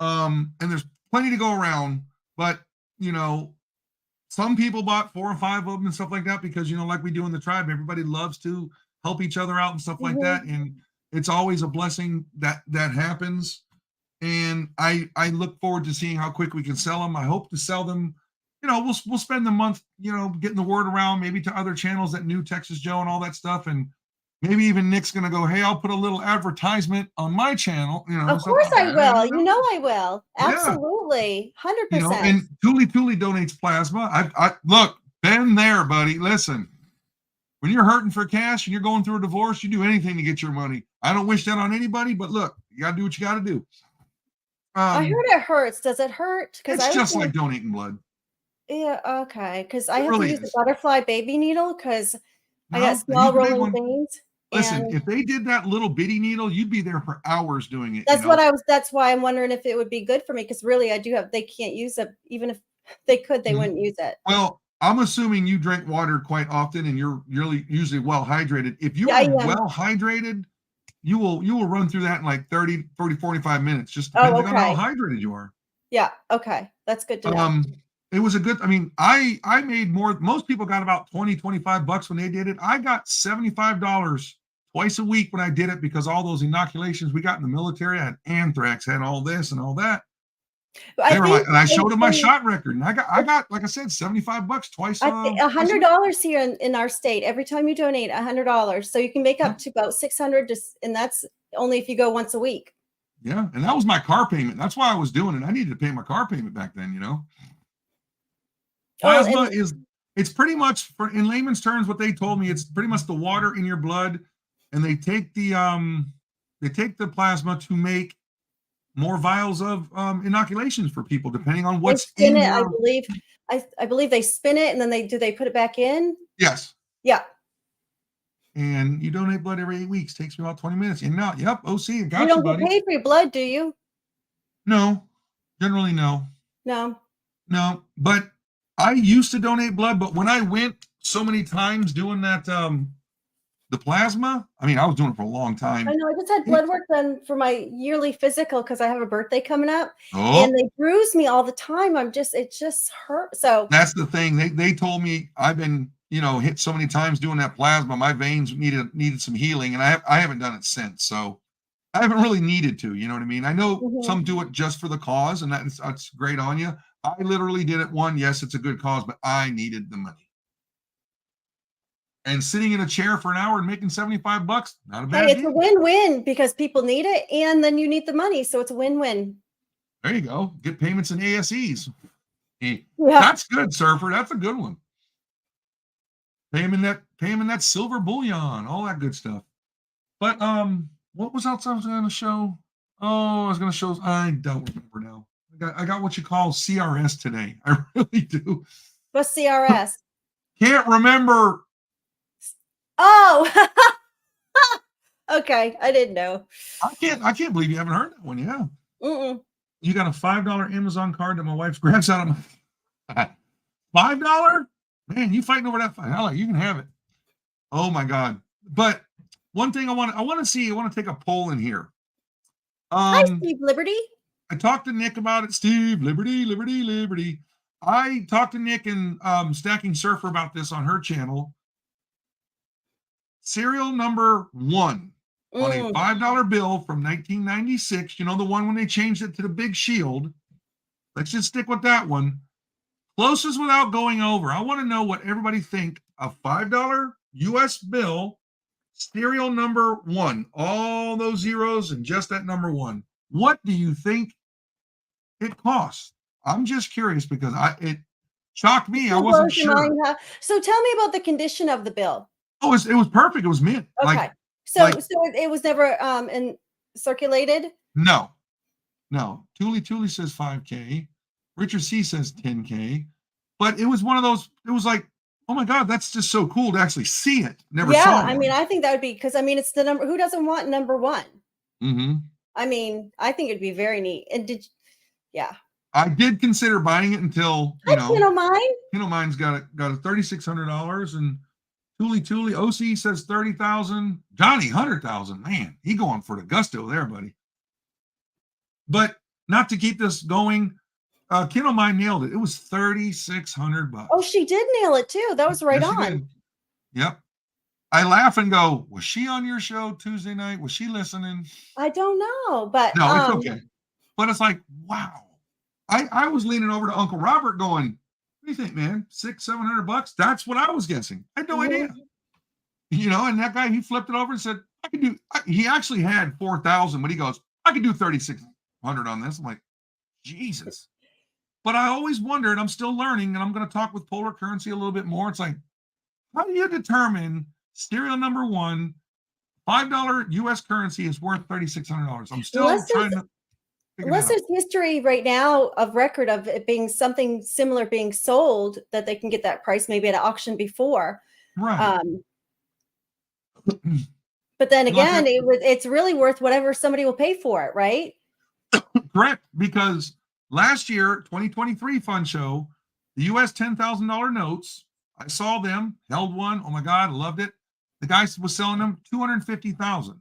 And there's plenty to go around. But, some people bought 4 or 5 of them and stuff like that because, like we do in the tribe, everybody loves to help each other out and stuff like that. And it's always a blessing that happens. And I look forward to seeing how quick we can sell them. I hope to sell them. We'll spend the month, getting the word around, maybe to other channels that knew Texas Joe and all that stuff. And maybe even Nick's going to go, hey, I'll put a little advertisement on my channel. Of course I will. I will. Absolutely. 100%. And Tuli donates plasma. I look, been there, buddy. Listen, when you're hurting for cash and you're going through a divorce, you do anything to get your money. I don't wish that on anybody, but look, you got to do what you got to do. I heard it hurts. Does it hurt? It's just like donating blood. Yeah, okay. Because I have to use a butterfly baby needle because I got small rolling veins. Listen, if they did that little bitty needle, you'd be there for hours doing it. That's why I'm wondering if it would be good for me because really they can't use it. Even if they could, they wouldn't use it. Well, I'm assuming you drink water quite often and you're usually well hydrated. If you are well hydrated, you will run through that in like 30, 45 minutes, just depending on how hydrated you are. Yeah. Okay. That's good to know. It was I made more. Most people got about $20-$25 when they did it. I got $75 twice a week when I did it because all those inoculations we got in the military, I had anthrax, had all this and all that. And I showed them my shot record, and I got like I said, $75 twice. $100 here in our state every time you donate $100, so you can make up to about $600, and that's only if you go once a week. Yeah, and that was my car payment. That's why I was doing it. I needed to pay my car payment back then. Plasma it's pretty much, in layman's terms, what they told me. It's pretty much the water in your blood, and they take the plasma to make more vials of inoculations for people, depending on what's in it. I believe they spin it and then they put it back in. Yes. Yeah. And you donate blood every 8 weeks. Takes me about 20 minutes. In and out. Yep. OC, I got you, don't buddy. get paid for your blood, do you? No. Generally, no. No. But I used to donate blood, but when I went so many times doing that the plasma, I was doing it for a long time. I know. I just had blood work done for my yearly physical because I have a birthday coming up, and they bruise me all the time. It just hurts. So that's the thing. They told me I've been hit so many times doing that plasma. My veins needed some healing, and I haven't done it since. So I haven't really needed to. You know what I mean? I know some do it just for the cause, and that's great on you. I literally did it. Yes, it's a good cause, but I needed the money. And sitting in a chair for an hour and making $75, not a bad deal. It's a win-win because people need it, and then you need the money, so it's a win-win. There you go. Get payments in ASEs. Yeah. That's good, Surfer. That's a good one. Pay him in that silver bullion, all that good stuff. But what was else I was going to show? Oh, I was going to show. I don't remember now. I got what you call CRS today. I really do. What's CRS? Can't remember. Oh, okay. I didn't know. I can't believe you haven't heard that one. Yeah. You got a $5 Amazon card that my wife's grabs out of my $5? Man, you fighting over that $5? You can have it. Oh my God. But one thing I want to take a poll in here. Hi, Steve Liberty. I talked to Nick about it. Steve, liberty, liberty, liberty. I talked to Nick and Stacking Surfer about this on her channel. Serial number 1 on a $5 bill from 1996. You know, the one when they changed it to the big shield. Let's just stick with that one. Closest without going over. I want to know what everybody think. A $5 US bill, serial number 1. All those zeros and just that number 1. What do you think it costs? I'm just curious because it shocked me. I wasn't sure. So tell me about the condition of the bill. Oh, it was perfect. It was mint. Okay. So it was never circulated? No. Thule says 5K. Richard C says 10K. But it was one of those, it was like, oh my God, that's just so cool to actually see it. Never saw it. I mean, I think that would be, because I mean, it's the number, who doesn't want number 1? Mm-hmm. I mean, I think it'd be very neat. And I did consider buying it until, Mine's got a $3,600 and Thule OC says 30,000. Johnny 100,000. Man, he going for the gusto there, buddy. But not to keep this going, Kiddo Mine nailed it. It was $3,600. Oh, she did nail it too. That was right on. Yep. I laugh and go, was she on your show Tuesday night? Was she listening? I don't know, but no, it's okay. But it's like, wow. I was leaning over to Uncle Robert going, what do you think, man? $600-700? That's what I was guessing. I had no idea. You know, and that guy, he flipped it over and said, I could do, he actually had 4,000, but he goes, I could do 3,600 on this. I'm like, Jesus. But I always wondered, I'm still learning, and I'm going to talk with Polar Currency a little bit more. It's like, how do you determine serial number 1, $5 US currency is worth $3,600? I'm still trying to. Unless there's history right now of record of it being something similar being sold that they can get that price maybe at an auction before. Right. But then again, it's really worth whatever somebody will pay for it, right? Correct. Because last year, 2023 fund show, the US $10,000 notes, I saw them, held one. Oh my God, I loved it. The guy was selling them $250,000.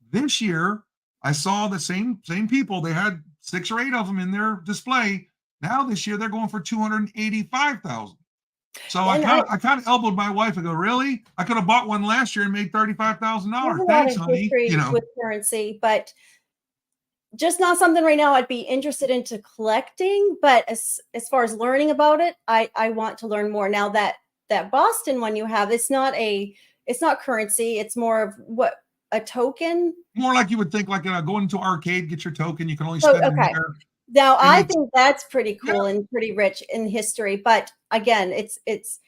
This year, I saw the same people. They had 6 or 8 of them in their display. Now this year they're going for $285,000. So I kind of elbowed my wife and go, really? I could have bought one last year and made $35,000. Thanks, honey. You know, with currency, but just not something right now I'd be interested into collecting. But as far as learning about it, I want to learn more. Now that Boston one you have, it's not currency. It's more of a token. More like you would think, like going to arcade, get your token. You can only spend it there. Now I think that's pretty cool and pretty rich in history. But again, it's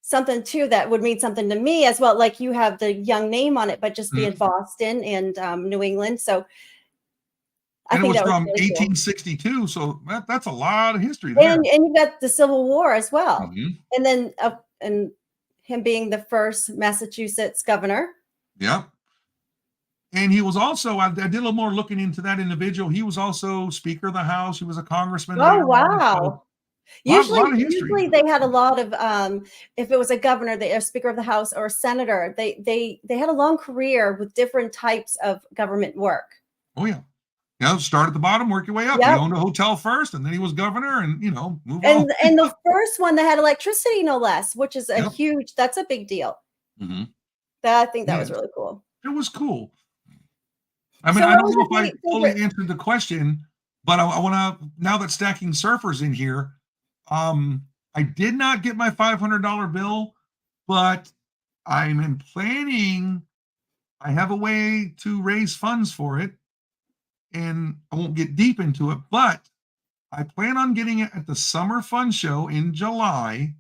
something too that would mean something to me as well. Like you have the young name on it, but just being Boston and New England. So I think it was from really 1862. Cool. So that's a lot of history there. And you got the Civil War as well. And then and him being the first Massachusetts governor. Yeah. And he was also, I did a little more looking into that individual. He was also Speaker of the House. He was a congressman. Oh, wow. Usually they had a lot of, if it was a governor, a Speaker of the House or a senator, they had a long career with different types of government work. Oh, yeah. Start at the bottom, work your way up. Yep. He owned a hotel first, and then he was governor, and, move on. And the first one that had electricity, no less, which is that's a big deal. I think that was really cool. It was cool. I mean, I don't know if I fully answered the question, but I want to, now that Stacking Surfer's in here, I did not get my $500 bill, but I'm planning, I have a way to raise funds for it, and I won't get deep into it, but I plan on getting it at the Summer Fun Show in July,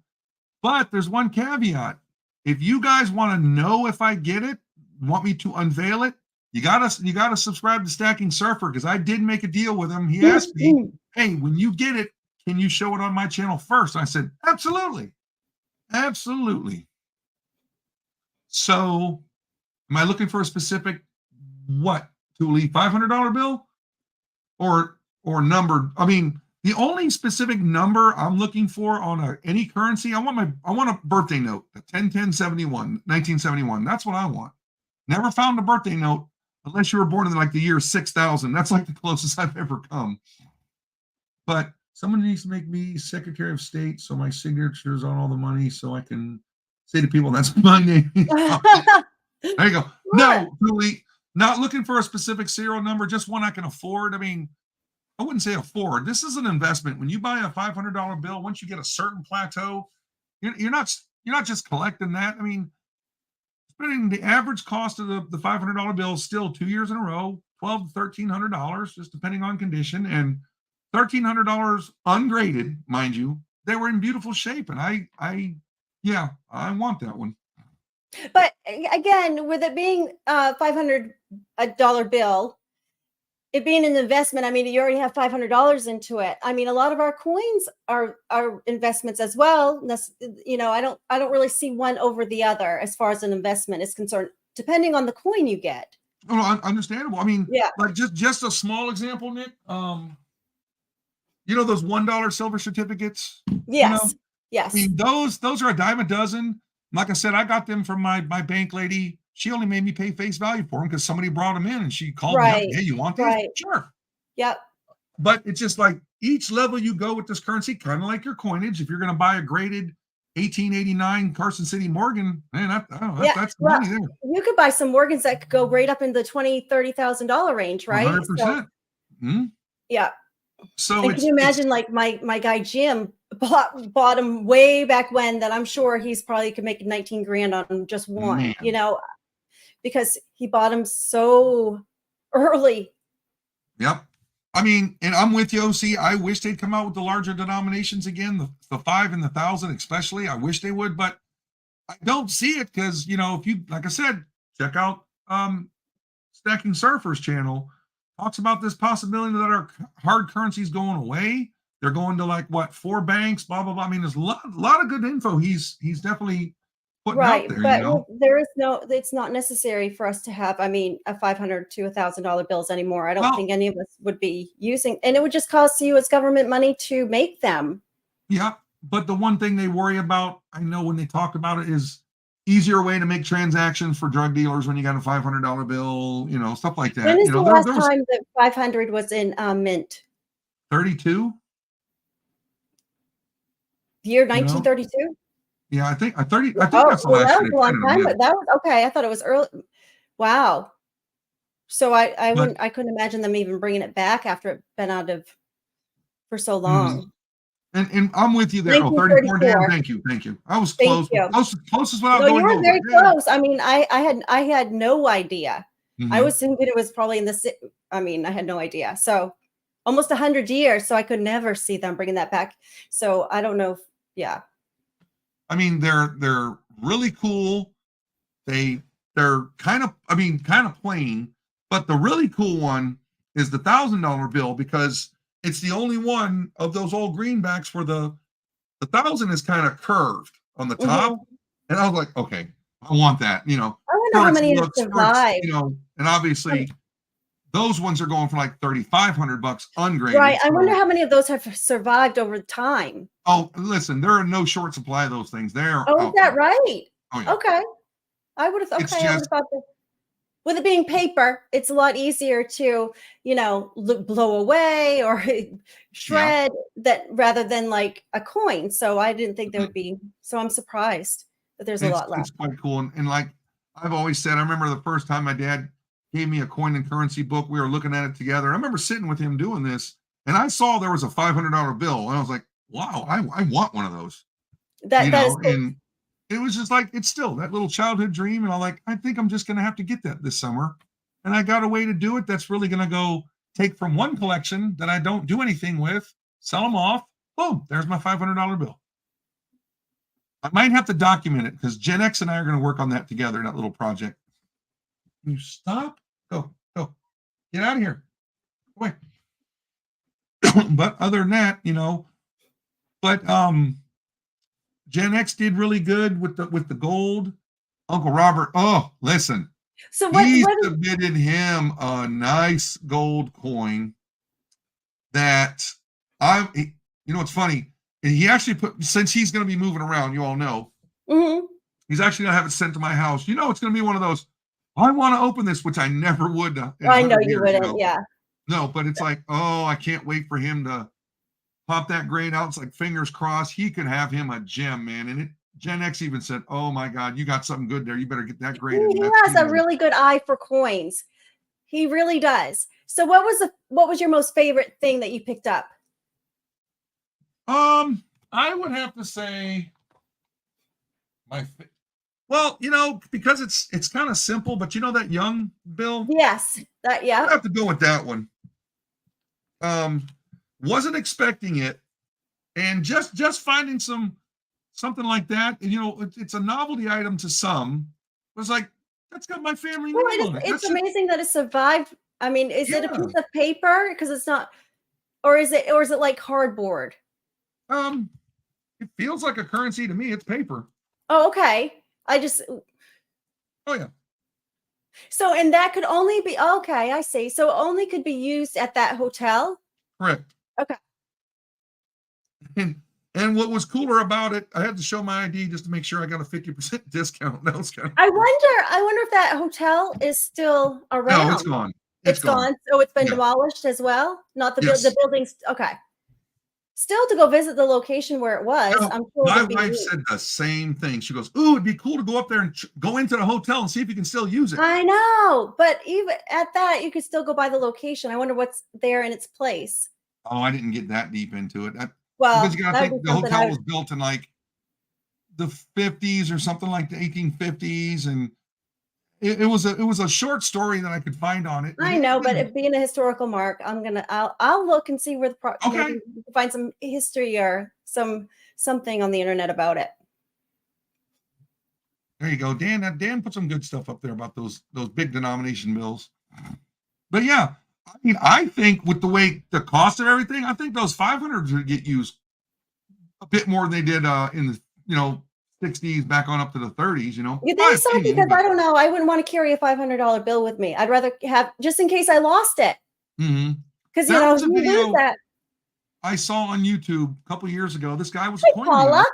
but there's one caveat. If you guys want to know if I get it, want me to unveil it, you gotta subscribe to Stacking Surfer, because I did make a deal with him. He asked me, hey, when you get it, can you show it on my channel first? I said, absolutely. So am I looking for a specific what, Thule, $500 bill or number? I mean, the only specific number I'm looking for on any currency, I want a birthday note, a 10-10-71, 1971. That's what I want. Never found a birthday note unless you were born in like the year 6000. That's like the closest I've ever come. But someone needs to make me Secretary of State so my signature's on all the money so I can say to people, that's my name. There you go. No, Julie, not looking for a specific serial number, just one I can afford. I mean, I wouldn't say afford. This is an investment. When you buy a $500 bill, once you get a certain plateau, you're not just collecting that. I mean, spending the average cost of the $500 bill is still 2 years in a row, $1,200 to $1,300, just depending on condition, and $1,300 ungraded, mind you. They were in beautiful shape, and I want that one. But again, with it being a $500 bill, it being an investment, I mean, you already have $500 into it. I mean, a lot of our coins are investments as well. You know, I don't really see one over the other as far as an investment is concerned, depending on the coin you get. Oh, understandable. I mean, yeah, like just a small example, Nick. You know those $1 silver certificates? Yes. You know? Yes. I mean, those are a dime a dozen. Like I said, I got them from my bank lady. She only made me pay face value for them because somebody brought them in and she called me up. Hey, you want these? Right. Sure. Yep. But it's just like each level you go with this currency, kind of like your coinage. If you're going to buy a graded 1889 Carson City Morgan, man, that's money there. You could buy some Morgans that could go right up in the $20,000-$30,000 range, right? 100%. So, yeah. So can you imagine, like my guy Jim bought him way back when, that I'm sure he's probably could make 19 grand on just one, man. You know, because he bought him so early. Yep. I mean, and I'm with you, OC. I wish they'd come out with the larger denominations again, the 5 and the 1,000 especially. I wish they would, but I don't see it because, you know, if you, like I said, check out Stacking Surfers channel, talks about this possibility that our hard currency is going away. They're going to like 4 banks, blah blah blah. I mean, there's a lot of good info. He's definitely putting out there. But you know? there is it's not necessary for us to have, I mean, a $500 to $1,000 bills anymore. I don't think any of us would be using, and it would just cost you as government money to make them. Yeah, but the one thing they worry about, I know when they talk about it, is easier way to make transactions for drug dealers when you got a $500 bill, you know, stuff like that. When is you know, the last time that 500 was in mint? 32. The year 1932. You know? Yeah, I think that's the last. That was a long time. But that was okay. I thought it was early. Wow. So I couldn't imagine them even bringing it back after it been out of for so long. And I'm with you there. 34, Dan. Thank you. I was close. Closest without going over. You were very close. I mean, I had no idea. I was thinking it was probably in the. I mean, I had no idea. So almost 100 years. So I could never see them bringing that back. So I don't know. Yeah. I mean, they're really cool. They're kind of plain, but the really cool one is the $1,000 bill, because it's the only one of those old greenbacks where the 1,000 is kind of curved on the top. And I was like, okay, I want that, you know. I wonder how many have survived. You know, and obviously those ones are going for like $3,500 ungraded. Right. I wonder how many of those have survived over time. Oh, listen, there are no short supply of those things. Is that right? Oh, yeah. Okay. I would have thought that with it being paper, it's a lot easier to, you know, blow away or shred that rather than like a coin. So I didn't think there would be. So I'm surprised that there's a lot left. It's quite cool. And like I've always said, I remember the first time my dad gave me a coin and currency book. We were looking at it together. I remember sitting with him doing this, and I saw there was a $500 bill, and I was like, wow, I want one of those. That is cool. And it was just like, it's still that little childhood dream. And I'm like, I think I'm just going to have to get that this summer. And I got a way to do it that's really going to go take from one collection that I don't do anything with, sell them off. Boom, there's my $500 bill. I might have to document it because Gen X and I are going to work on that together, that little project. Can you stop? Go. Get out of here. Go away. But other than that, you know, but Gen X did really good with the gold. Uncle Robert, listen. So he submitted him a nice gold coin that you know, it's funny. He actually put, since he's going to be moving around, you all know, he's actually going to have it sent to my house. You know, it's going to be one of those, I want to open this, which I never would. In I know 100 you years, wouldn't. Yeah. No, but it's like, oh, I can't wait for him to pop that grade out. It's like, fingers crossed, he could have him a gem, man. And Gen X even said, oh my God, you got something good there. You better get that graded. He has a really good eye for coins. He really does. So what was your most favorite thing that you picked up? I would have to say well, because it's kind of simple, but that young bill? Yes. I have to go with that one. Wasn't expecting it. And just finding something like that, and it's a novelty item to some. It was like, that's got my family name on it. It's amazing that it survived. I mean, is it a piece of paper? Because it's not, or is it like cardboard? It feels like a currency to me. It's paper. Oh, okay. Oh yeah. So, and that could only be, okay, I see. So it only could be used at that hotel? Correct. Okay. And what was cooler about it, I had to show my ID just to make sure I got a 50% discount. That was kind of I wonder if that hotel is still around. No, it's gone. It's gone. So it's been demolished as well? Not the buildings. Okay. Still to go visit the location where it was. I'm sure my wife said the same thing. She goes, "Ooh, it'd be cool to go up there and go into the hotel and see if you can still use it." I know, but even at that, you could still go by the location. I wonder what's there in its place. Oh, I didn't get that deep into it. Well, because you got to think the hotel was built in like the 50s or something, like the 1850s, and it was a short story that I could find on it. I know, but it being a historical mark, I'll look and see where maybe find some history or something on the internet about it. There you go, Dan. Dan put some good stuff up there about those big denomination bills. But yeah, I mean, I think with the cost of everything, I think those 500s would get used a bit more than they did in the 60s back on up to the 30s. You think so? Because I don't know. I wouldn't want to carry a $500 bill with me. I'd rather have, just in case I lost it. Mm-hmm. Because you lose that. I saw on YouTube a couple years ago. This guy was a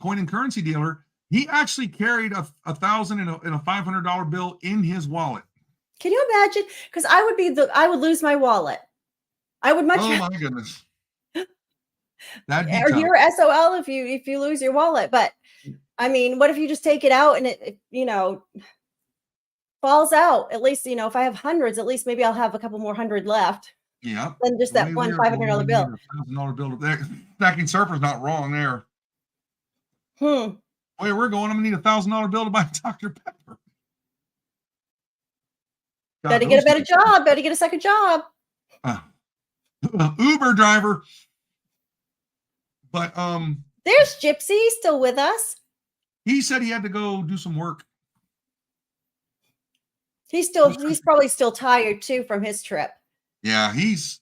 coin and currency dealer. He actually carried a $1,000 and a $500 bill in his wallet. Can you imagine? Because I would lose my wallet. I would much. Oh my goodness. That'd be tough. You're SOL if you lose your wallet. But I mean, what if you just take it out and it falls out? At least if I have hundreds, at least maybe I'll have a couple more hundred left. Yeah. Than just that one $500 bill. $1,000 bill. Stacking Surfer's not wrong there. Where we're going, I'm gonna need a $1,000 bill to buy Dr. Pepper. Better get a better job. Better get a second job. Uber driver. But there's Gypsy still with us. He said he had to go do some work. He's probably still tired too from his trip. Yeah, he's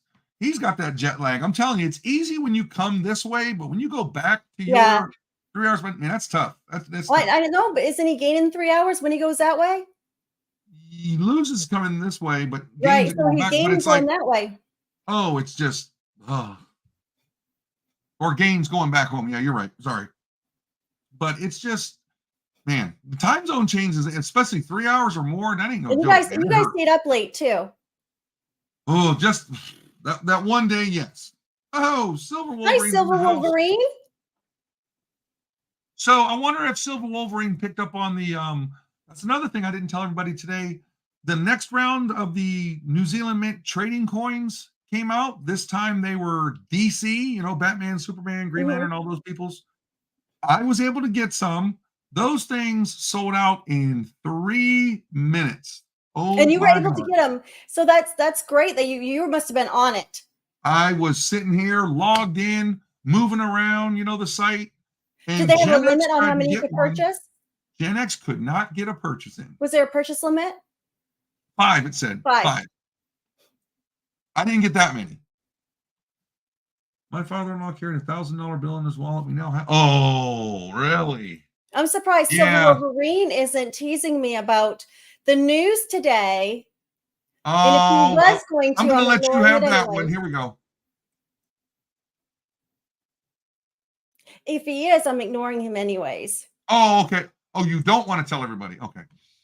got that jet lag. I'm telling you, it's easy when you come this way, but when you go back to your 3 hours, man, that's tough. That's tough. I don't know, but isn't he gaining 3 hours when he goes that way? He loses coming this way, but right, so he gains going that way. Oh, it's just or gains going back home. Yeah, you're right. Sorry. But it's just, man, the time zone changes, especially 3 hours or more. That ain't no joke. You guys stayed up late too. Oh, just that one day, yes. Oh, Silver Wolverine. Hi, Silver Wolverine. So I wonder if Silver Wolverine picked up on the that's another thing I didn't tell everybody today. The next round of the New Zealand Mint trading coins came out. This time they were DC, Batman, Superman, Green Lantern, all those peoples. I was able to get some. Those things sold out in 3 minutes. Oh, and you were able to get them. So that's great that you must have been on it. I was sitting here, logged in, moving around, the site. And did they have a limit on how many you could purchase? Gen X could not get a purchase in. Was there a purchase limit? 5, it said. 5. I didn't get that many. My father-in-law carried a $1,000 bill in his wallet. We now have. Oh, really? I'm surprised Silver Wolverine isn't teasing me about the news today. Oh, and if he was going to, I'm going to let you have that one. Here we go. If he is, I'm ignoring him anyways. Oh, okay. Oh, you don't want to tell everybody. Okay.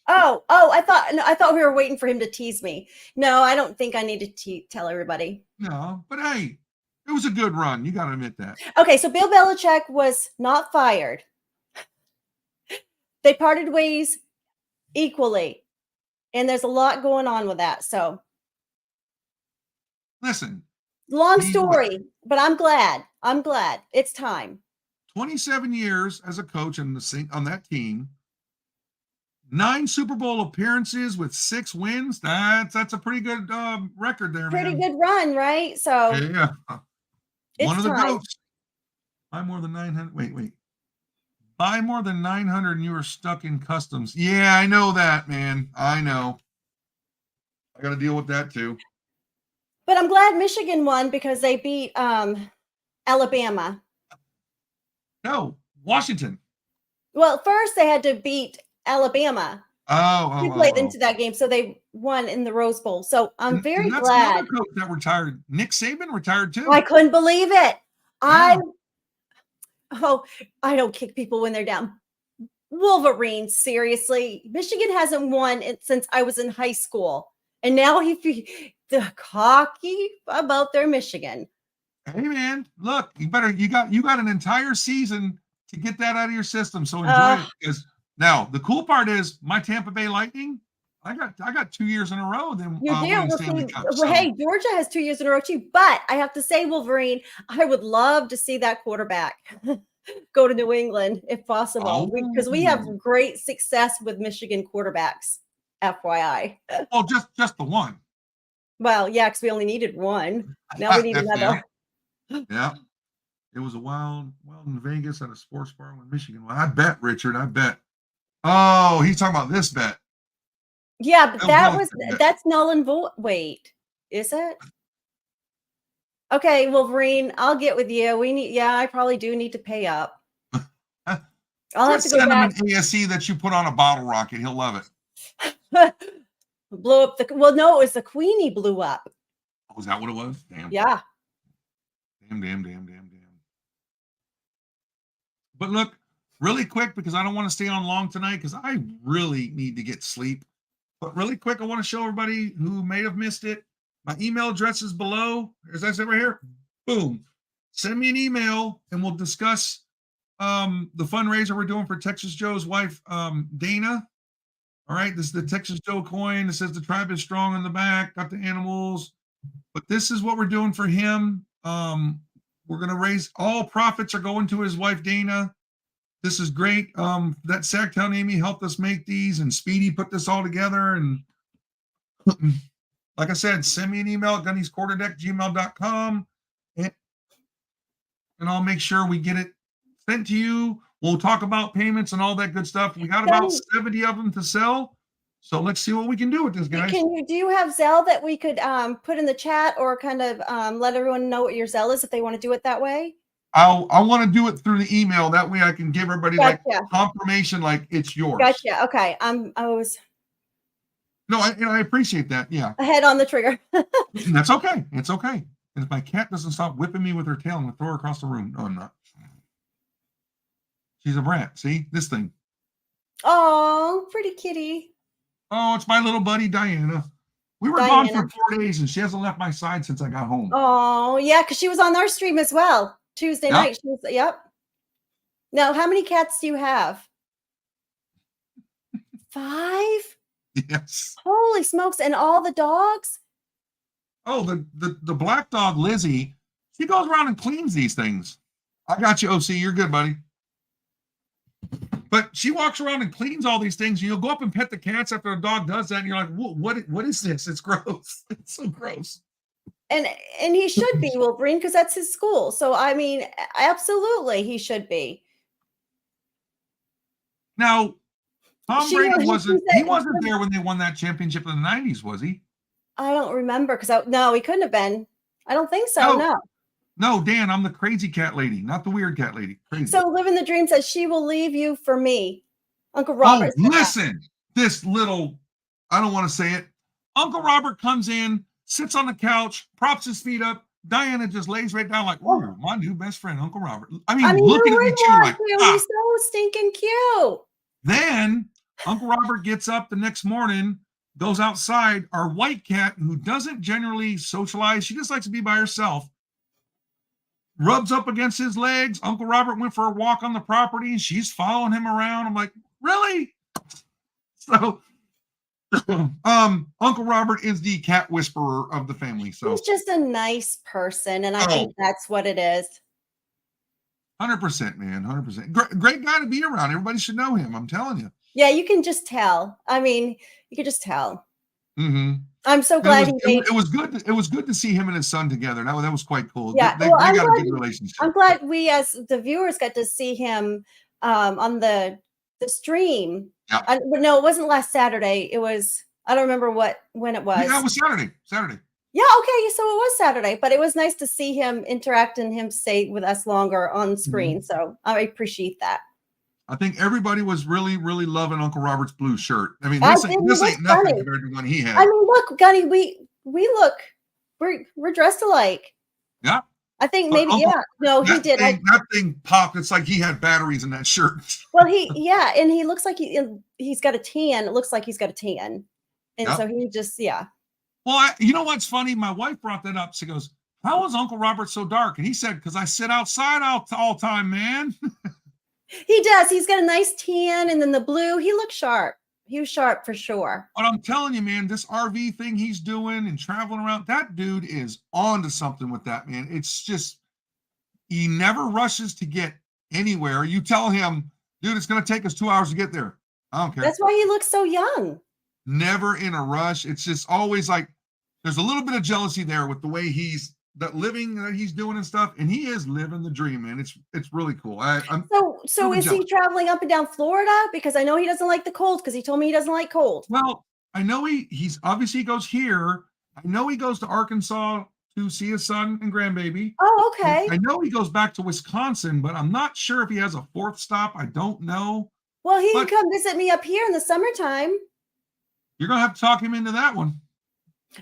Oh, I thought we were waiting for him to tease me. No, I don't think I need to tell everybody. No, but hey, it was a good run. You got to admit that. Okay, so Bill Belichick was not fired. They parted ways equally. And there's a lot going on with that. So, listen, long story, but I'm glad. I'm glad it's time. 27 years as a coach on that team, 9 Super Bowl appearances with 6 wins. That's a pretty good record there. Pretty man. good run, right? So yeah, one of the time. goats. Buy more than 900. Wait. Buy more than 900 and you are stuck in customs. Yeah, I know that, man. I know. I got to deal with that too. But I'm glad Michigan won because they beat Alabama. No, Washington. Well, first they had to beat Alabama. We played into that game, so they won in the Rose Bowl. So I'm very that's glad. Another coach that retired. Nick Saban retired too. I couldn't believe it. Yeah. I don't kick people when they're down. Wolverines, seriously. Michigan hasn't won since I was in high school. And now the cocky about their Michigan. Hey man, look, you got an entire season to get that out of your system. So enjoy it. Because now the cool part is my Tampa Bay Lightning. I got 2 years in a row. Then you do. Hey, Georgia has 2 years in a row too. But I have to say, Wolverine, I would love to see that quarterback go to New England if possible, because we have great success with Michigan quarterbacks. FYI. Well, just the one. Well, yeah, because we only needed one. Now we need another. Yeah. It was a wild in Vegas at a sports bar in Michigan. Well, I bet, Richard. I bet. Oh, he's talking about this bet. Yeah, but that's null and void. Wait, is it? Okay, Wolverine, I'll get with you. I probably do need to pay up. I'll have to go back. Send him an ASE that you put on a bottle rocket. He'll love it. Blow up no, it was the Queenie blew up. Oh, is that what it was? Damn. Yeah. Damn. But look, really quick, because I don't want to stay on long tonight because I really need to get sleep. But really quick, I want to show everybody who may have missed it. My email address is below. As I said right here, boom. Send me an email and we'll discuss the fundraiser we're doing for Texas Joe's wife, Dana. All right, this is the Texas Joe coin. It says the tribe is strong on the back, got the animals. But this is what we're doing for him. We're going to raise, all profits are going to his wife, Dana. This is great. That Sacktown Amy helped us make these, and Speedy put this all together. And like I said, send me an email at gunniesquarterdeck@gmail.com, and I'll make sure we get it sent to you. We'll talk about payments and all that good stuff. We got about 70 of them to sell. So let's see what we can do with this, guys. Do you have Zelle that we could put in the chat, or kind of let everyone know what your Zelle is if they want to do it that way? I want to do it through the email. That way I can give everybody like confirmation, like it's yours. Gotcha. Okay. No, I appreciate that. Yeah. Ahead on the trigger. That's okay. It's okay. And if my cat doesn't stop whipping me with her tail, I'm going to throw her across the room. No, I'm not. She's a brat. See this thing. Oh, pretty kitty. Oh, it's my little buddy, Diana. We were gone for 4 days and she hasn't left my side since I got home. Oh, yeah. Because she was on our stream as well. Tuesday night. Yep. Now, how many cats do you have? 5? Yes. Holy smokes. And all the dogs? Oh, the black dog, Lizzie, she goes around and cleans these things. I got you, OC. You're good, buddy. But she walks around and cleans all these things. You'll go up and pet the cats after a dog does that, and you're like, what is this? It's gross. It's so gross. And he should be, Wolverine, because that's his school. So, I mean, absolutely, he should be. Now, Tom Brady wasn't there when they won that championship in the 90s, was he? I don't remember, because no, he couldn't have been. I don't think so, no. No, Dan, I'm the crazy cat lady, not the weird cat lady. Crazy. So Living the Dream says she will leave you for me. Uncle Robert. Oh, listen, this little, I don't want to say it. Uncle Robert comes in, sits on the couch, props his feet up. Diana just lays right down like, oh, my new best friend, Uncle Robert. I mean looking at me too like, he's so stinking cute. Then Uncle Robert gets up the next morning, goes outside. Our white cat, who doesn't generally socialize, she just likes to be by herself, rubs up against his legs. Uncle Robert went for a walk on the property and she's following him around. I'm like, really? So Uncle Robert is the cat whisperer of the family. So he's just a nice person, and I think that's what it is. 100%, man. 100%. Great guy to be around. Everybody should know him. I'm telling you. Yeah, you can just tell. I mean, you can just tell. Mm-hmm. I'm so glad it was good. It was good to see him and his son together. That was quite cool. Yeah, they got a good relationship. I'm glad we, as the viewers, got to see him on the stream. Yeah. No, it wasn't last Saturday. It was, I don't remember when it was. Yeah, it was Saturday. Yeah, okay, so it was Saturday, but it was nice to see him interact and him stay with us longer on screen. Mm-hmm. So I appreciate that. I think everybody was really, really loving Uncle Robert's blue shirt. I mean, this ain't nothing compared to one he had. I mean, look, Gunny, we're dressed alike. Yeah. I think maybe, he did. That thing popped. It's like he had batteries in that shirt. Well, and he looks like he's got a tan. It looks like he's got a tan. And so he just, Well, you know what's funny? My wife brought that up. She goes, how is Uncle Robert so dark? And he said, because I sit outside all time, man. He does. He's got a nice tan, and then the blue. He looks sharp. He was sharp for sure. But I'm telling you, man, this RV thing he's doing and traveling around, that dude is on to something with that, man. It's just, he never rushes to get anywhere. You tell him, dude, it's going to take us 2 hours to get there. I don't care. That's why he looks so young. Never in a rush. It's just always like, there's a little bit of jealousy there with the way that living that he's doing and stuff, and he is living the dream, man. It's really cool. So is he traveling up and down Florida? Because I know he doesn't like the cold, because he told me he doesn't like cold. Well, I know he's obviously he goes here. I know he goes to Arkansas to see his son and grandbaby. Oh, okay. I know he goes back to Wisconsin, but I'm not sure if he has a fourth stop. I don't know. Well, he can come visit me up here in the summertime. You're gonna have to talk him into that one.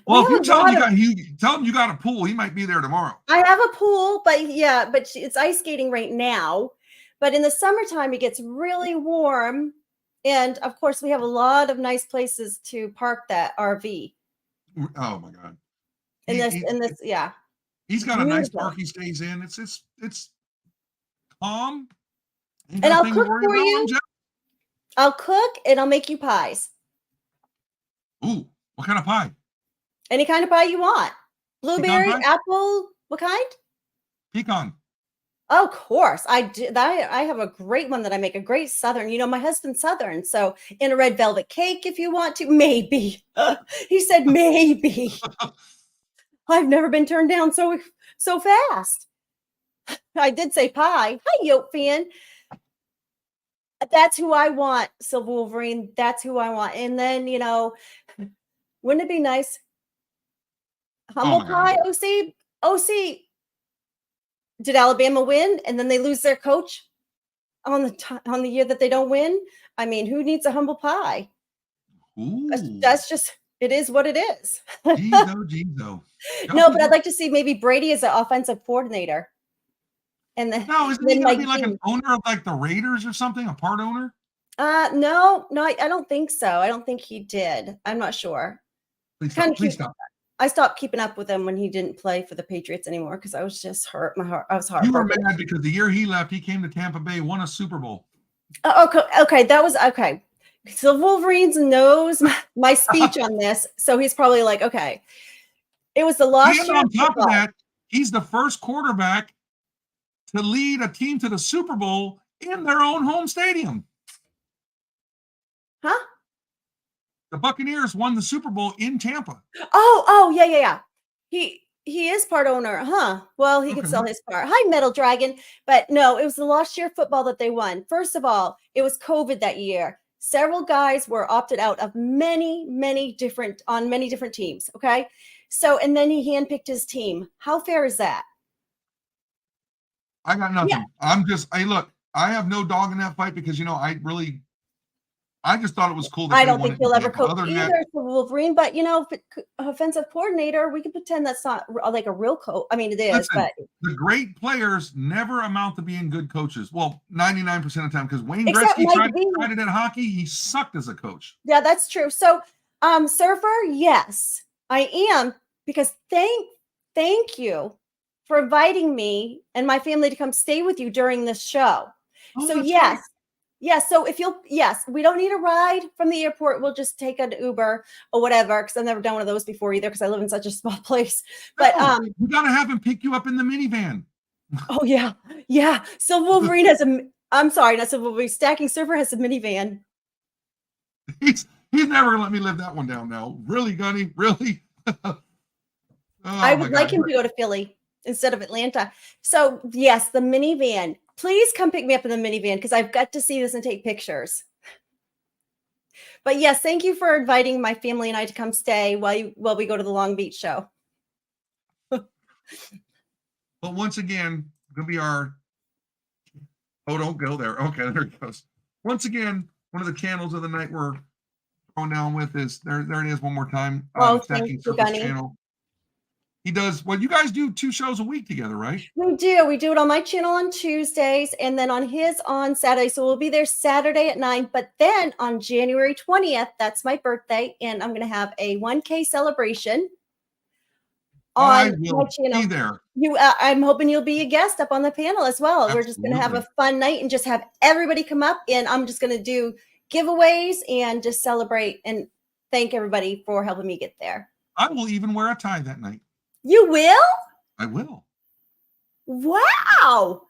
Well, if you tell him you got a pool, he might be there tomorrow. I have a pool, but it's ice skating right now. But in the summertime, it gets really warm, and of course, we have a lot of nice places to park that RV. Oh my God! He's got a nice park he stays in. It's calm. And I'll cook for you. I'll cook and I'll make you pies. Ooh, what kind of pie? Any kind of pie you want. Blueberry, apple, what kind? Pecan. Oh, of course. I have a great one that I make, a great Southern. You know, my husband's Southern. So in a red velvet cake, if you want to, maybe. He said maybe. I've never been turned down so fast. I did say pie. Hi, Yoke fan. That's who I want, Silver Wolverine. That's who I want. And then, wouldn't it be nice? Humble pie, OC. Did Alabama win and then they lose their coach on the year that they don't win? I mean, who needs a humble pie? That's just, it is what it is. Gizo. No, but I'd like to see maybe Brady as an offensive coordinator. And then isn't he going to be like an owner of like the Raiders or something, a part owner? No, I don't think so. I don't think he did. I'm not sure. Please stop. I stopped keeping up with him when he didn't play for the Patriots anymore because I was just hurt. I was heartbroken. You were mad because the year he left, he came to Tampa Bay, won a Super Bowl. Okay, that was okay. So Wolverines knows my speech on this, so he's probably like, okay. It was the lost year. And on top of that, he's the first quarterback to lead a team to the Super Bowl in their own home stadium. Huh? The Buccaneers won the Super Bowl in Tampa. Oh, yeah. He is part owner, huh? Well, he could sell his part. Hi, Metal Dragon. But no, it was the last year football that they won. First of all, it was COVID that year. Several guys were opted out of many different teams. Okay. So, and then he handpicked his team. How fair is that? I got nothing. Yeah. Look, I have no dog in that fight because, I really I just thought it was cool that I they don't won think it he'll ever again. coach Other than either that, for Wolverine, but offensive coordinator, we can pretend that's not like a real coach. I mean, it is, listen, but the great players never amount to being good coaches. Well, 99% of the time, because Wayne except Gretzky Mike tried V. it at hockey, he sucked as a coach. Yeah, that's true. So, Surfer, yes, I am, because thank you for inviting me and my family to come stay with you during this show. Oh, So that's yes. right. Yes. So we don't need a ride from the airport. We'll just take an Uber or whatever. Cause I've never done one of those before either. Cause I live in such a small place, but, You got to have him pick you up in the minivan. oh yeah. Yeah. So Wolverine has I'm sorry. Not so Wolverine. Stacking Surfer has a minivan. He's never gonna let me live that one down now. Really, Gunny? Really? I would like him to go to Philly instead of Atlanta. So yes, the minivan. Please come pick me up in the minivan because I've got to see this and take pictures. But yes, thank you for inviting my family and I to come stay while we go to the Long Beach show. But once again, gonna be our. Oh, don't go there. Okay, there it goes. Once again, one of the channels of the night we're going down with is there. There it is. One more time. Stacking Surfer's channel. He does. Well, you guys do 2 shows a week together, right? We do. We do it on my channel on Tuesdays and then on his on Saturday. So we'll be there Saturday at 9. But then on January 20th, that's my birthday, and I'm going to have a 1K celebration on my channel. Be there. I'm hoping you'll be a guest up on the panel as well. Absolutely. We're just going to have a fun night and just have everybody come up, and I'm just going to do giveaways and just celebrate and thank everybody for helping me get there. I will even wear a tie that night. You will? I will. Wow.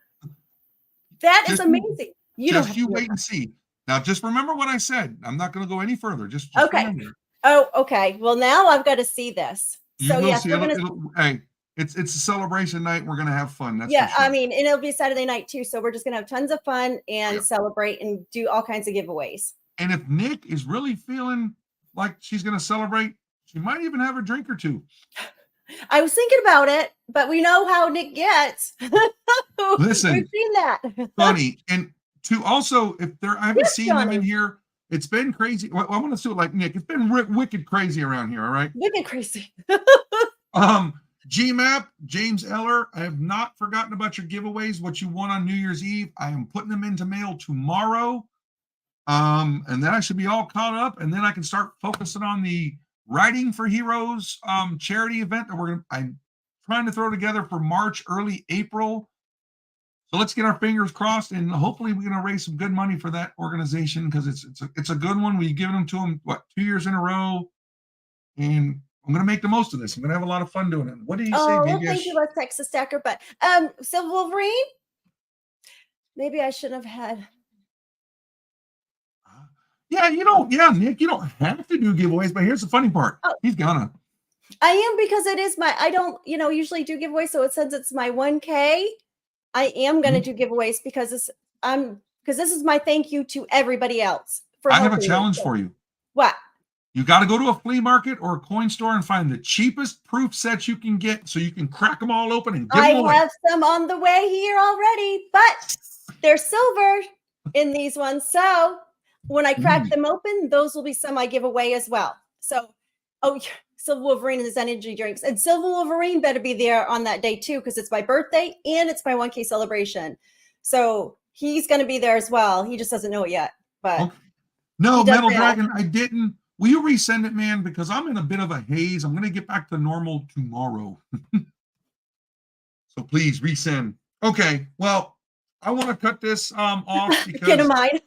That is amazing. You wait and see. Now, just remember what I said. I'm not going to go any further. Just okay. Remember. Oh, okay. Well, now I've got to see this. So yes, hey, it's a celebration night. We're going to have fun. That's yeah. For sure. I mean, and it'll be Saturday night too. So we're just going to have tons of fun and celebrate and do all kinds of giveaways. And if Nick is really feeling like she's going to celebrate, she might even have a drink or 2. I was thinking about it, but we know how Nick gets. Listen, we've seen that. Funny. And to also, if there, I haven't seen them in here. It's been crazy. Well, I want to do it like Nick. It's been wicked crazy around here. All right. Wicked crazy. GMAP, James Eller. I have not forgotten about your giveaways. What you won on New Year's Eve. I am putting them into mail tomorrow. And then I should be all caught up. And then I can start focusing on the Writing for Heroes charity event that I'm trying to throw together for March, early April. So let's get our fingers crossed, and hopefully we're going to raise some good money for that organization because it's a good one. We've given them to them 2 years in a row, and I'm going to make the most of this. I'm going to have a lot of fun doing it. What do you say, well, Vegas? thank you, Texas Stacker. But so Wolverine, maybe I shouldn't have had. Yeah, Nick, you don't have to do giveaways, but here's the funny part. He's gonna. I am, because it is I don't, usually do giveaways. So since it's my 1K, I am going to do giveaways because this is my thank you to everybody else. I have a challenge for you. What? You got to go to a flea market or a coin store and find the cheapest proof sets you can get so you can crack them all open and give them away. I have some on the way here already, but they're silver in these ones. So when I crack them open, those will be some I give away as well. So, Silver Wolverine and his energy drinks. And Silver Wolverine better be there on that day too, because it's my birthday and it's my 1K celebration. So he's going to be there as well. He just doesn't know it yet. But no, Metal Dragon, I didn't. Will you resend it, man? Because I'm in a bit of a haze. I'm going to get back to normal tomorrow. So please resend. Okay, well, I want to cut this off because get in mind.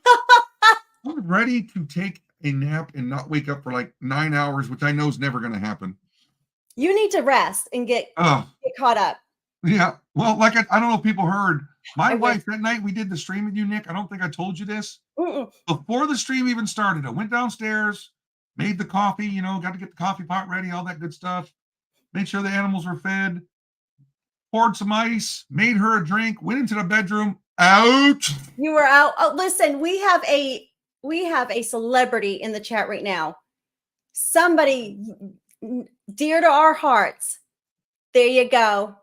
I'm ready to take a nap and not wake up for like 9 hours, which I know is never going to happen. You need to rest and get caught up. Yeah. Well, like I don't know if people heard. My wife, that night we did the stream with you, Nick. I don't think I told you this. Before the stream even started, I went downstairs, made the coffee, got to get the coffee pot ready, all that good stuff. Made sure the animals were fed. Poured some ice, made her a drink, went into the bedroom. Out. You were out. Oh, listen, we have a celebrity in the chat right now. Somebody dear to our hearts. There you go.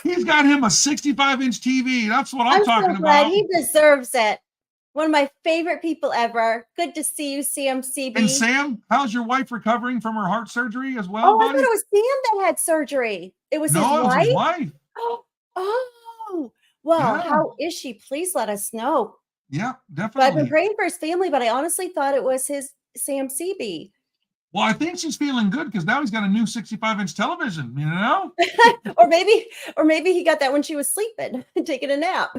He's got him a 65-inch TV. That's what I'm talking so glad about. He deserves it. One of my favorite people ever. Good to see you, CMCB. And Sam, how's your wife recovering from her heart surgery as well, Oh, I buddy? thought it was Sam that had surgery. It was his No, it was wife? his wife. Oh, well, Yeah. how is she? Please let us know. Yeah, But I've definitely. been praying for his family, but I honestly thought it was his Sam CB. Well, I think she's feeling good because now he's got a new 65-inch television, you know? or maybe he got that when she was sleeping, taking a nap.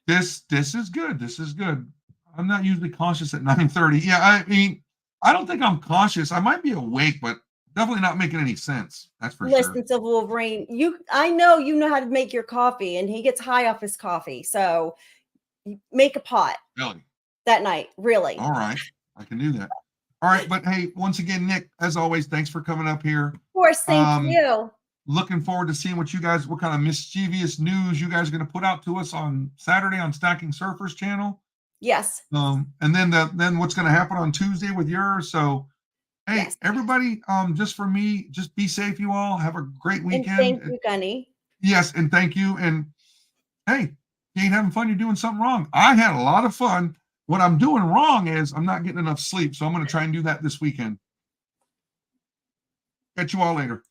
This is good. This is good. I'm not usually cautious at 9:30. Yeah, I mean, I don't think I'm cautious. I might be awake, but definitely not making any sense. That's for sure. Listen, Silver Wolverine, I know you know how to make your coffee, and he gets high off his coffee. So you make a pot Really? that night. Really. All right. I can do that. All right. But hey, once again, Nick, as always, thanks for coming up here. Of course, thank you. Looking forward to seeing what kind of mischievous news you guys are going to put out to us on Saturday on Stacking Surfers channel. Yes. And then what's going to happen on Tuesday with yours. So, hey, Yes. everybody, just for me, just be safe, you all. Have a great weekend. And thank you, Gunny. Yes, and thank you. And hey, you ain't having fun, you're doing something wrong. I had a lot of fun. What I'm doing wrong is I'm not getting enough sleep. So I'm going to try and do that this weekend. Catch you all later.